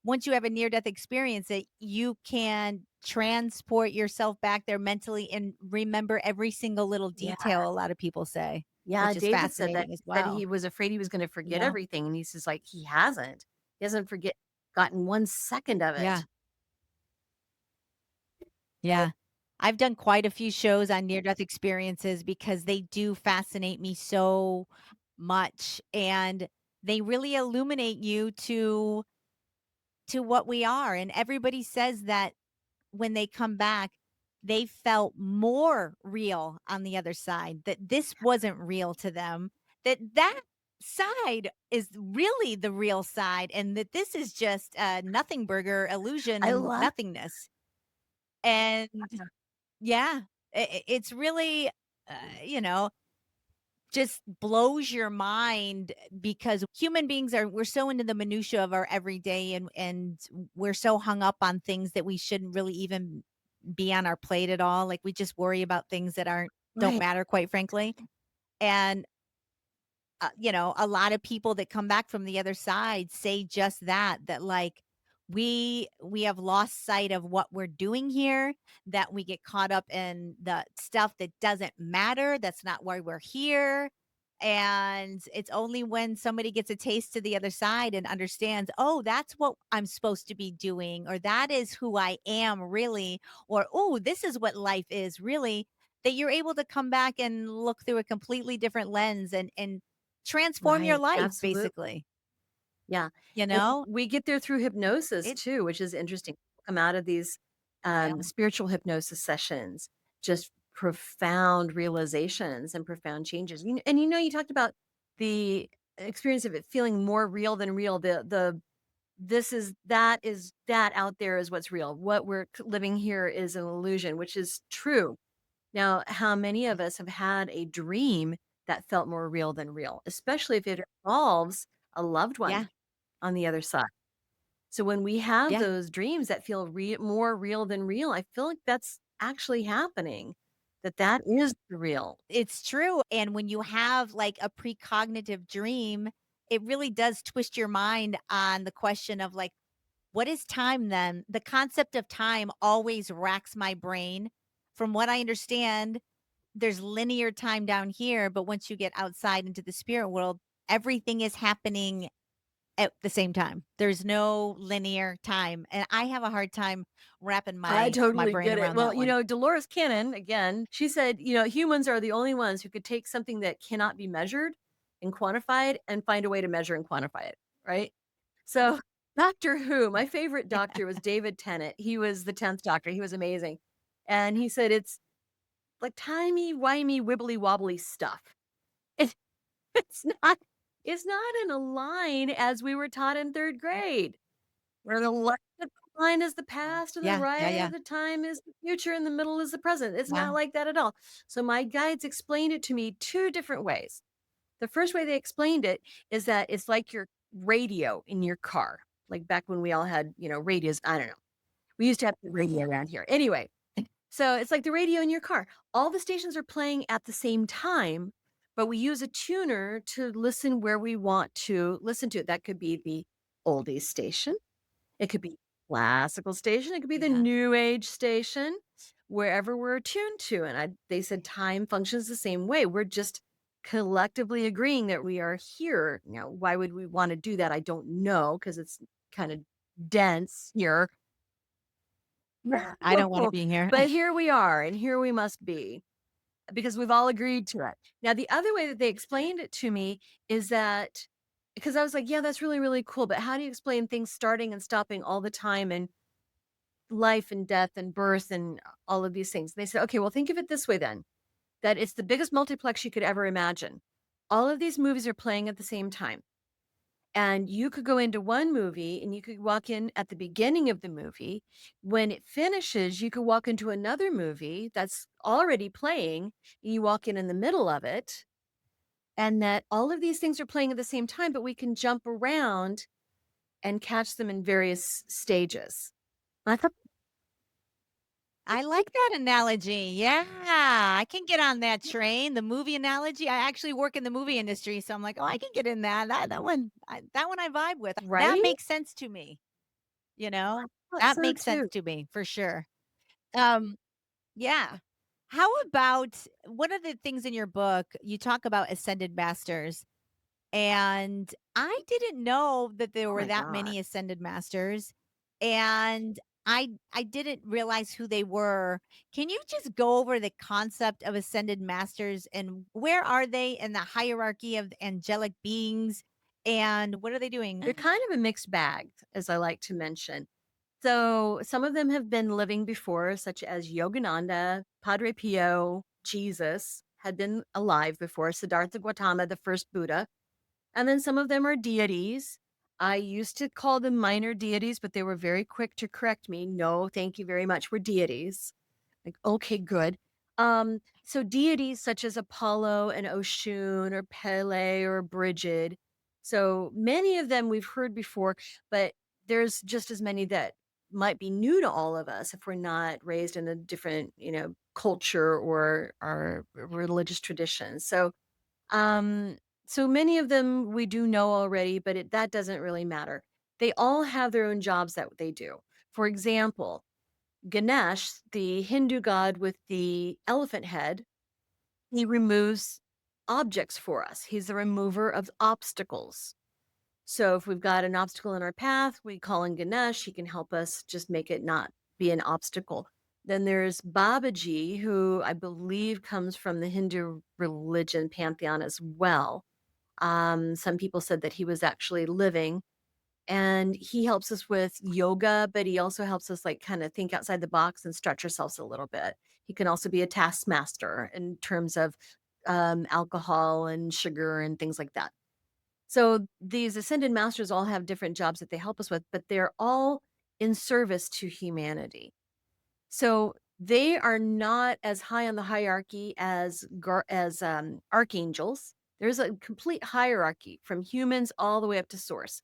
once you have a near-death experience, that you can transport yourself back there mentally and remember every single little Yeah. detail, a lot of people say, Yeah, which is David said that. fascinating as He said well. he was afraid he was gonna forget Yeah. everything, and he says, like, he hasn't. He hasn't gotten 1 second of Yeah. it. Yeah. I've done quite a few shows on near-death experiences because they do fascinate me so much, and they really illuminate you to what we are, and everybody says that when they come back, they felt more real on the other side, that this wasn't real to them, that side is really the real side, and that this is just a nothing burger, I illusion, love nothingness. And that. yeah, it's really, uh, you know, just blows your mind because human beings we're so into the minutia of our everyday, and we're so hung up on things that we shouldn't really even be on our plate at all. Like we just worry about things that don't Right. matter, quite frankly. And a lot of people that come back from the other side say just that like we have lost sight of what we're doing here, that we get caught up in the stuff that doesn't matter, that's not why we're here. And it's only when somebody gets a taste to the other side and understands, oh, that's what I'm supposed to be doing, or that is who I am really, or oh, this is what life is really, that you're able to come back and look through a completely different lens and transform your Right, life, absolutely. basically, Yeah, you and know? we get there through hypnosis It too, which is interesting. Come out of these, Yeah, spiritual hypnosis sessions, just profound realizations and profound changes. You talked about the experience of it feeling more real than real. The that out there is what's real. What we're living here is an illusion, which is true. Now, how many of us have had a dream that felt more real than real, especially if it involves a loved yeah, one on the other side? So when we have yeah, those dreams that feel more real than real, I feel like that's actually happening, that is the real. it's true, and when you have, like, a precognitive dream, it really does twist your mind on the question of, like, what is time then? The concept of time always racks my brain. From what I understand, there's linear time down here, but once you get outside into the spirit world, everything is happening at the same time. There's no linear time, and I have a hard time wrapping I my totally brain get it. around Well, that one. Dolores Cannon, again, she said, humans are the only ones who could take something that cannot be measured and quantified and find a way to measure and quantify it, right? So, Doctor Who, my favorite doctor was David Tennant. He was the 10th Doctor. He was amazing. And he said it's like timey-wimey, wibbly-wobbly stuff. It, it's not it's not in a line as we were taught in 3rd grade, where the left of the line is the past and the Yeah, yeah, right yeah, of the time is the future and the middle is the present. It's yeah. not like that at all. So my guides explained it to me 2 different ways. The first way they explained it is that it's like your radio in your car, like back when we all had, radios. I don't know. We used to have the radio around here. Anyway, so it's like the radio in your car. All the stations are playing at the same time, but we use a tuner to listen where we want to listen to it. That could be the oldies station. It could be classical station. It could be the Yeah. new age station, wherever we're attuned to. And they said time functions the same way. We're just collectively agreeing that we are here. Now, why would we want to do that? I don't know, because it's kind of dense here. I don't wanna be here. But here we are, and here we must be, because we've all agreed to it. Now, the other way that they explained it to me is that, because I was like, yeah, that's really, really cool. But how do you explain things starting and stopping all the time, and life and death and birth and all of these things? They said, okay, well, think of it this way then, that it's the biggest multiplex you could ever imagine. All of these movies are playing at the same time. And you could go into one movie and you could walk in at the beginning of the movie. When it finishes, you could walk into another movie that's already playing. You walk in the middle of it. and that all of these things are playing at the same time, but we can jump around and catch them in various stages. I thought, I like that analogy. Yeah, I can get on that train. The movie analogy. I actually work in the movie industry, so I'm like, oh, I can get in that. That one I vibe with. That right? makes sense to me. You know, Thought that so makes sense too. to me for sure. Um, yeah. How about one of the things in your book? You talk about ascended masters. And I didn't know that there Oh were my that God. many ascended masters, and I didn't realize who they were. Can you just go over the concept of ascended masters and where are they in the hierarchy of angelic beings, and what are they doing? They're kind of a mixed bag, as I like to mention. So some of them have been living before, such as Yogananda, Padre Pio, Jesus had been alive before, Siddhartha Gautama, the first Buddha. And then some of them are deities. I used to call them minor deities, but they were very quick to correct me. No, thank you very much. We're deities. Like, okay, good. So deities such as Apollo and Oshun or Pele or Brigid. So many of them we've heard before, but there's just as many that might be new to all of us if we're not raised in a different, culture or our religious traditions. Um, so many of them we do know already, but that doesn't really matter. They all have their own jobs that they do. For example, Ganesh, the Hindu god with the elephant head, he removes objects for us. He's the remover of obstacles. So if we've got an obstacle in our path, we call in Ganesh. He can help us just make it not be an obstacle. Then there's Babaji, who I believe comes from the Hindu religion pantheon as well. Some people said that he was actually living and he helps us with yoga, but he also helps us like kind of think outside the box and stretch ourselves a little bit. He can also be a taskmaster in terms of alcohol and sugar and things like that. So these ascended masters all have different jobs that they help us with, but they're all in service to humanity. So they are not as high on the hierarchy as archangels. There's a complete hierarchy from humans all the way up to source.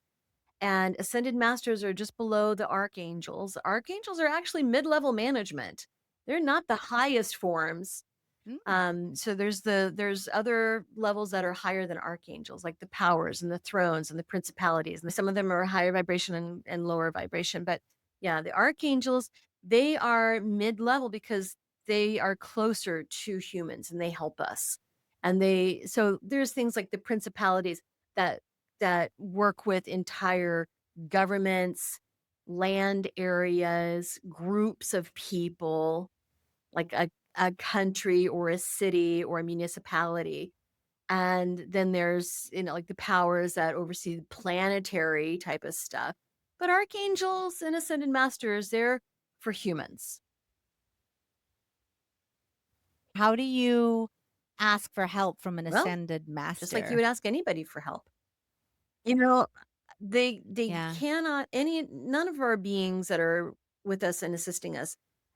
And ascended masters are just below the archangels. Archangels are actually mid-level management. They're not the highest forms. Mm, So there's other levels that are higher than archangels, like the powers and the thrones and the principalities. And some of them are higher vibration and lower vibration. But yeah, the archangels, they are mid-level because they are closer to humans and they help us. And so there's things like the principalities that work with entire governments, land areas, groups of people, like a country or a city or a municipality. And then there's, like the powers that oversee planetary type of stuff. But archangels and ascended masters, they're for humans. how do you ask for help from an Well, ascended just like you master? would ask anybody for help. You know, they Yeah. cannot none of our beings that are with us and assisting us,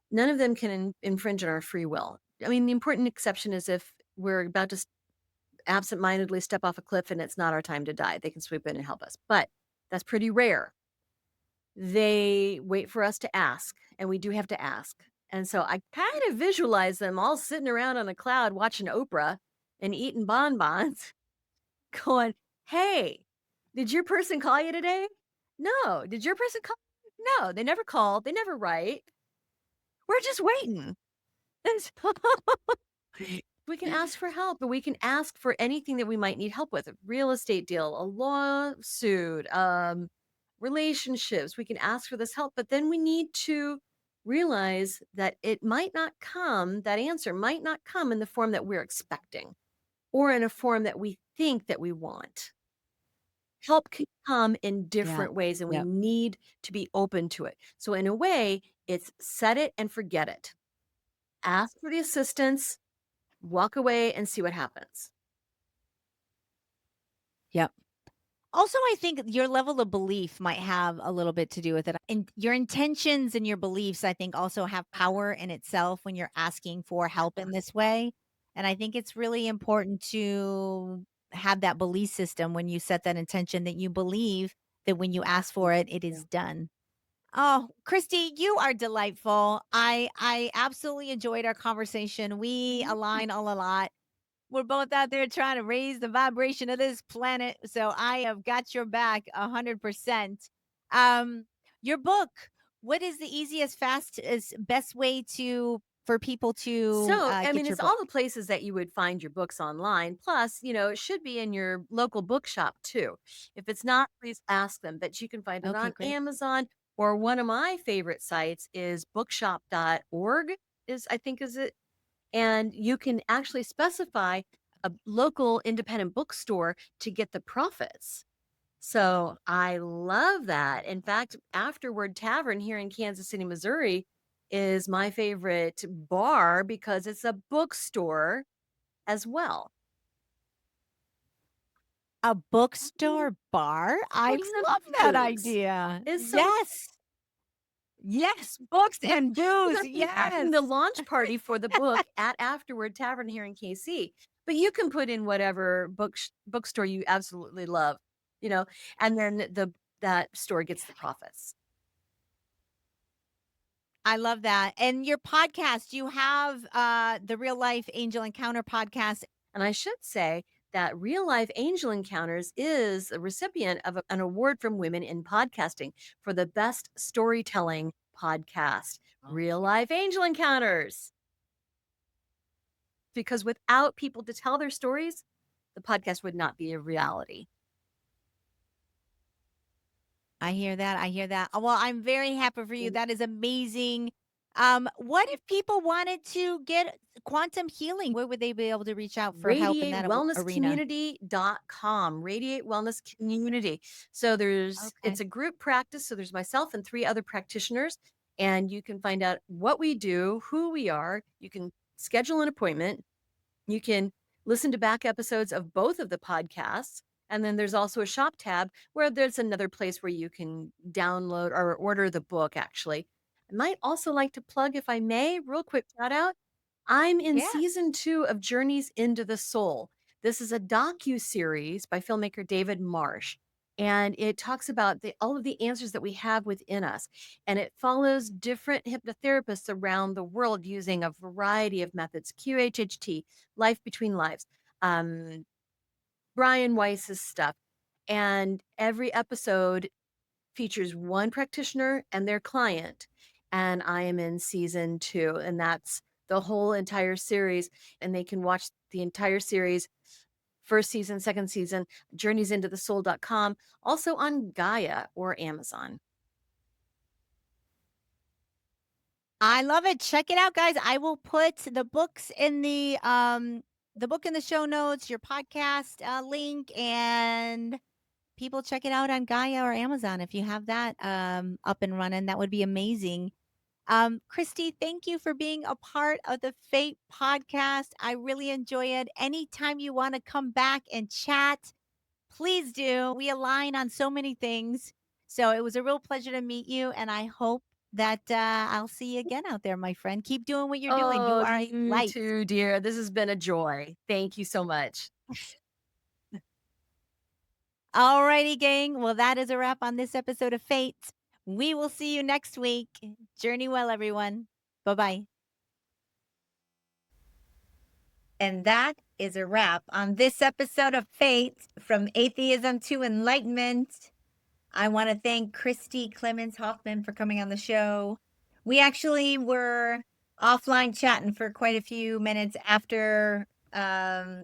none of them can infringe on our free will. I mean, the important exception is if we're about to absentmindedly step off a cliff and it's not our time to die. They can swoop in and help us. But that's pretty rare. They wait for us to ask, and we do have to ask. And so I kind of visualize them all sitting around on a cloud watching Oprah and eating bonbons, going, "Hey, did your person call you today? No. Did your person call? No, they never called. They never write. We're just waiting." And so we can ask for help, but we can ask for anything that we might need help with, a real estate deal, a lawsuit, relationships. We can ask for this help, but then we need to realize that it might not come, that answer might not come in the form that we're expecting or in a form that we think that we want. Help can come in Yeah. different ways, and we Yep. need to be open to it. So, in a way, it's set it and forget it. Ask for the assistance, walk away, and see what happens. Yep. Also, I think your level of belief might have a little bit to do with it. And your intentions and your beliefs, I think, also have power in itself when you're asking for help in this way. And I think it's really important to have that belief system when you set that intention that you believe that when you ask for it, it is done. Oh, Christi, you are delightful. I absolutely enjoyed our conversation. We align a lot. We're both out there trying to raise the vibration of this planet. So I have got your back 100%. Um, your book, what is the easiest, fastest, best way to for people to So, I mean, get your it's book? all the places that you would find your books online. Plus, it should be in your local bookshop too. If it's not, please ask them. But you can find it Okay, on great. Amazon, or one of my favorite sites is bookshop.org is I think is it. And you can actually specify a local independent bookstore to get the profits. So I love that. In fact, Afterward Tavern here in Kansas City, Missouri is my favorite bar because it's a bookstore as well. A bookstore bar? I Books and love that booze idea. is so Yes. Yes, books and booze. I'm having the Yes. launch party for the book at Afterward Tavern here in KC. But you can put in whatever bookstore you absolutely love, you know, and then that store gets the profits. I love that. And your podcast, you have the Real Life Angel Encounter podcast. And I should say that Real Life Angel Encounters is a recipient of an award from Women in Podcasting for the best storytelling podcast. Real Life Angel Encounters. Because without people to tell their stories, the podcast would not be a reality. I hear that. I hear that. Well, I'm very happy for you. That is amazing. What if people wanted to get quantum healing? Where would they be able to reach out for help in that arena? radiatewellnesscommunity.com. Radiate Wellness Community. So Okay. it's a group practice. So there's myself and 3 other practitioners, and you can find out what we do, who we are. You can schedule an appointment. You can listen to back episodes of both of the podcasts. And then there's also a shop tab where there's another place where you can download or order the book, actually. I might also like to plug, if I may, real quick shout out. I'm in Yeah. season 2 of Journeys into the Soul. This is a docu-series by filmmaker David Marsh. And it talks about all of the answers that we have within us. And it follows different hypnotherapists around the world using a variety of methods, QHHT, Life Between Lives, um, Brian Weiss's stuff. And every episode features one practitioner and their client. And I am in season 2, and that's the whole entire series. And they can watch the entire series, first season, second season, journeysintothesoul.com, also on Gaia or Amazon. I love it. Check it out, guys. I will put the books in the book in the show notes, your podcast link, and people check it out on Gaia or Amazon if you have that up and running. That would be amazing. Christi, thank you for being a part of the Fate podcast. I really enjoy it. Anytime you want to come back and chat, please do. We align on so many things. So it was a real pleasure to meet you. And I hope that I'll see you again out there, my friend. Keep doing what you're doing. You Oh, are a you light. too, dear. This has been a joy. Thank you so much. All righty, gang. Well, that is a wrap on this episode of Fate. We will see you next week. Journey well, everyone. Bye bye. And that is a wrap on this episode of Fate, from Atheism to Enlightenment. I want to thank Christi Clements Hoffman for coming on the show. We actually were offline chatting for quite a few minutes after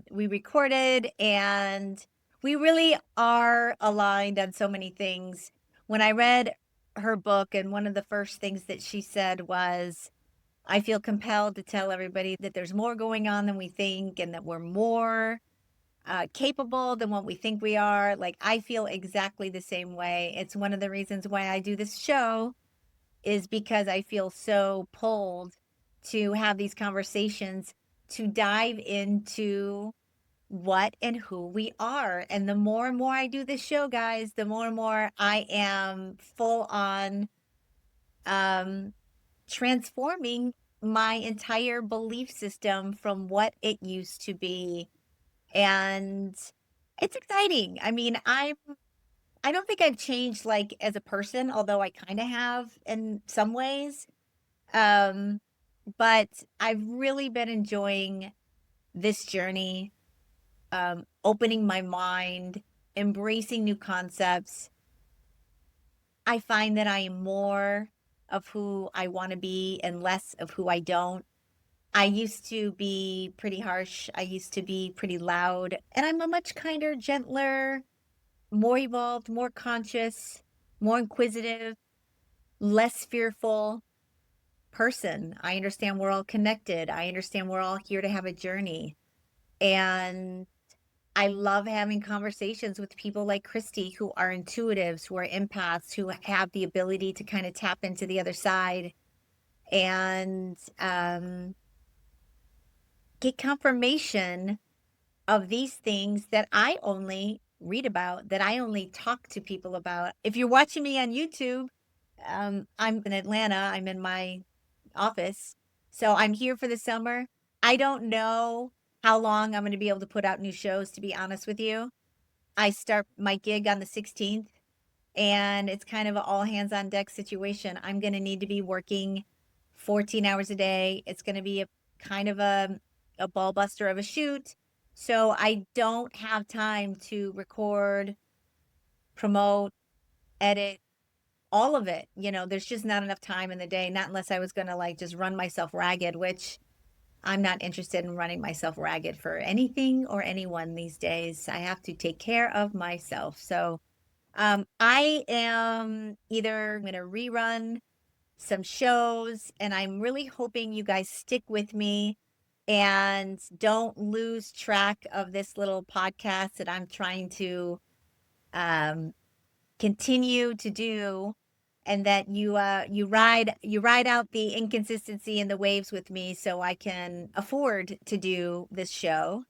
we recorded, and we really are aligned on so many things. When I read her book, and one of the first things that she said was, I feel compelled to tell everybody that there's more going on than we think, and that we're more capable than what we think we are. Like, I feel exactly the same way. It's one of the reasons why I do this show, is because I feel so pulled to have these conversations, to dive into what and who we are. And the more and more I do this show, guys, the more and more I am full on transforming my entire belief system from what it used to be. And It's exciting. I mean, I don't think I've changed like as a person, although I kind of have in some ways. Um, but I've really been enjoying this journey, opening my mind, embracing new concepts. I find that I am more of who I want to be and less of who I don't. I used to be pretty harsh. I used to be pretty loud, and I'm a much kinder, gentler, more evolved, more conscious, more inquisitive, less fearful person. I understand we're all connected. I understand we're all here to have a journey. And I love having conversations with people like Christi who are intuitives, who are empaths, who have the ability to kind of tap into the other side and get confirmation of these things that I only read about, that I only talk to people about. If you're watching me on YouTube, I'm in Atlanta. I'm in my office. So I'm here for the summer. I don't know how long I'm going to be able to put out new shows, to be honest with you. I start my gig on the 16th, and it's kind of an all hands on deck situation. I'm going to need to be working 14 hours a day. It's going to be a kind of a ball buster of a shoot. So I don't have time to record, promote, edit, all of it. You know, there's just not enough time in the day, not unless I was going to like just run myself ragged, which I'm not interested in running myself ragged for anything or anyone these days. I have to take care of myself. So I am either going to rerun some shows, and I'm really hoping you guys stick with me and don't lose track of this little podcast that I'm trying to um, continue to do, and that you ride out the inconsistency and the waves with me so I can afford to do this show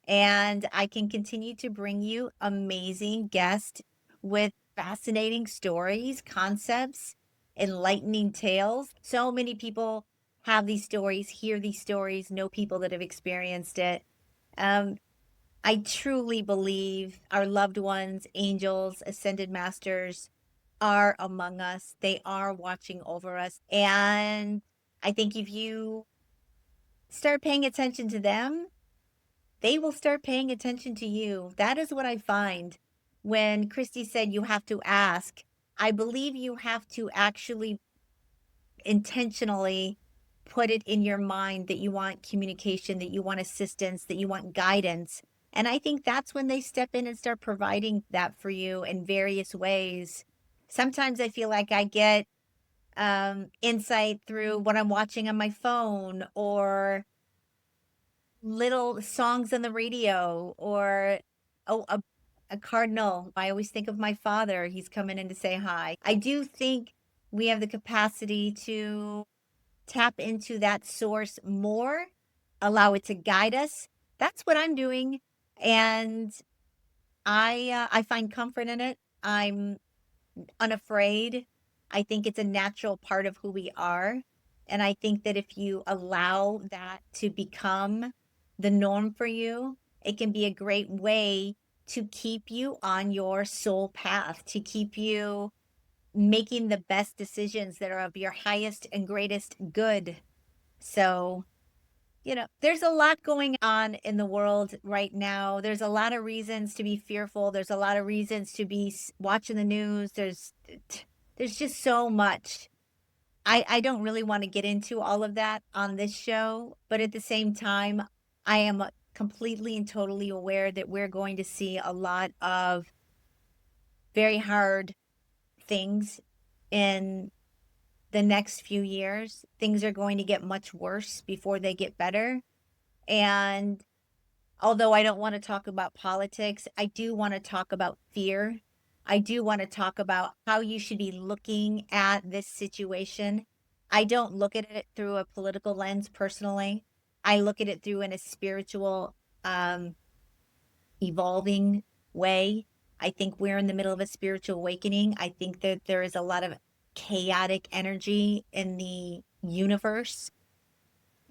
and I can continue to bring you amazing guests with fascinating stories, concepts, enlightening tales. So many people have these stories, hear these stories, know people that have experienced it. Um, I truly believe our loved ones, angels, ascended masters are among us. They are watching over us. And I think if you start paying attention to them, they will start paying attention to you. That is what I find when Christy said you have to ask. I believe you have to actually intentionally put it in your mind that you want communication, that you want assistance, that you want guidance. And I think that's when they step in and start providing that for you in various ways. Sometimes I feel like I get insight through what I'm watching on my phone or little songs on the radio or oh a cardinal. I always think of my father. He's coming in to say hi. I do think we have the capacity to tap into that source more, allow it to guide us. That's what I'm doing, and I find comfort in it. I'm unafraid. I think it's a natural part of who we are. And I think that if you allow that to become the norm for you, it can be a great way to keep you on your soul path, to keep you making the best decisions that are of your highest and greatest good. So, there's a lot going on in the world right now. There's a lot of reasons to be fearful. There's a lot of reasons to be watching the news. There's just so much. I don't really want to get into all of that on this show, but at the same time, I am completely and totally aware that we're going to see a lot of very hard things in the next few years. Things are going to get much worse before they get better. And although I don't want to talk about politics, I do want to talk about fear. I do want to talk about how you should be looking at this situation. I don't look at it through a political lens personally. I look at it through in a spiritual, um, evolving way. I think we're in the middle of a spiritual awakening. I think that there is a lot of chaotic energy in the universe,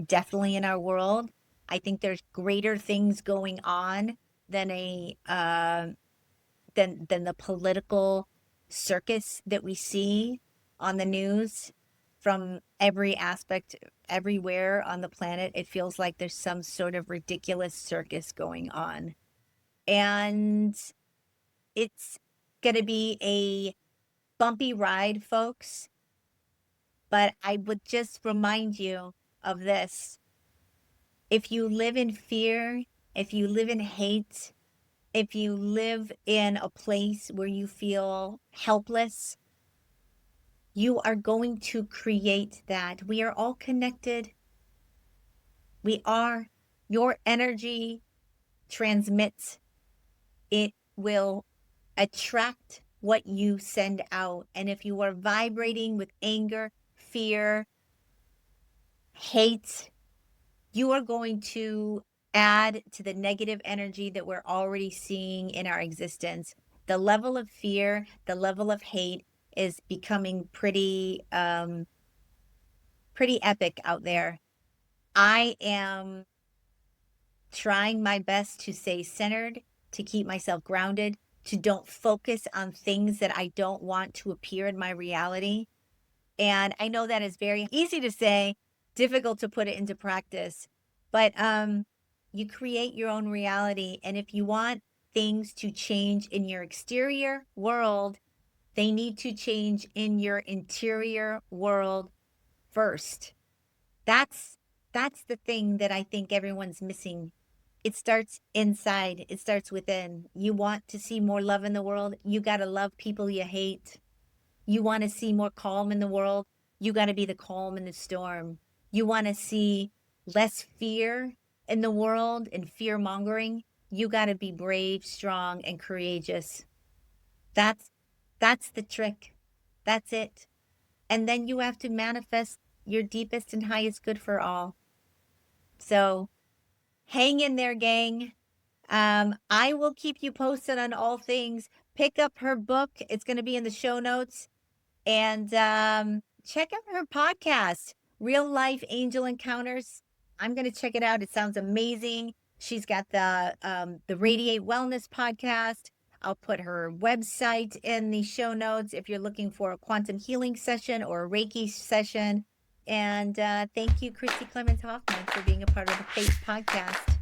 definitely in our world. I think there's greater things going on than than the political circus that we see on the news from every aspect, everywhere on the planet. It feels like there's some sort of ridiculous circus going on. And it's going to be a bumpy ride, folks. But I would just remind you of this. If you live in fear, if you live in hate, if you live in a place where you feel helpless, you are going to create that. We are all connected. We are. Your energy transmits. It will attract what you send out. And if you are vibrating with anger, fear, hate, you are going to add to the negative energy that we're already seeing in our existence. The level of fear, the level of hate is becoming pretty epic out there. I am trying my best to stay centered, to keep myself grounded, to don't focus on things that I don't want to appear in my reality. And I know that is very easy to say, difficult to put it into practice, but you create your own reality. And if you want things to change in your exterior world, they need to change in your interior world first. That's the thing that I think everyone's missing. It starts inside. It starts within. You want to see more love in the world, you got to love people you hate. You want to see more calm in the world, you got to be the calm in the storm. You want to see less fear in the world and fear mongering, you got to be brave, strong, and courageous. That's the trick. That's it. And then you have to manifest your deepest and highest good for all. So hang in there, gang. I will keep you posted on all things. Pick up her book. It's going to be in the show notes. And check out her podcast, Real Life Angel Encounters. I'm going to check it out. It sounds amazing. She's got the Radiate Wellness podcast. I'll put her website in the show notes if you're looking for a quantum healing session or a Reiki session. And thank you, Christi Clements Hoffman, for being a part of the F.A.T.E podcast.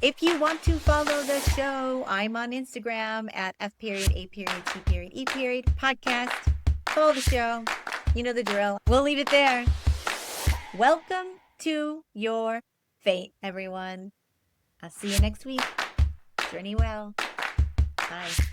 If you want to follow the show, I'm on Instagram at F.A.T.E. podcast. Follow the show. You know the drill. We'll leave it there. Welcome to your fate, everyone. I'll see you next week. Journey well. Bye.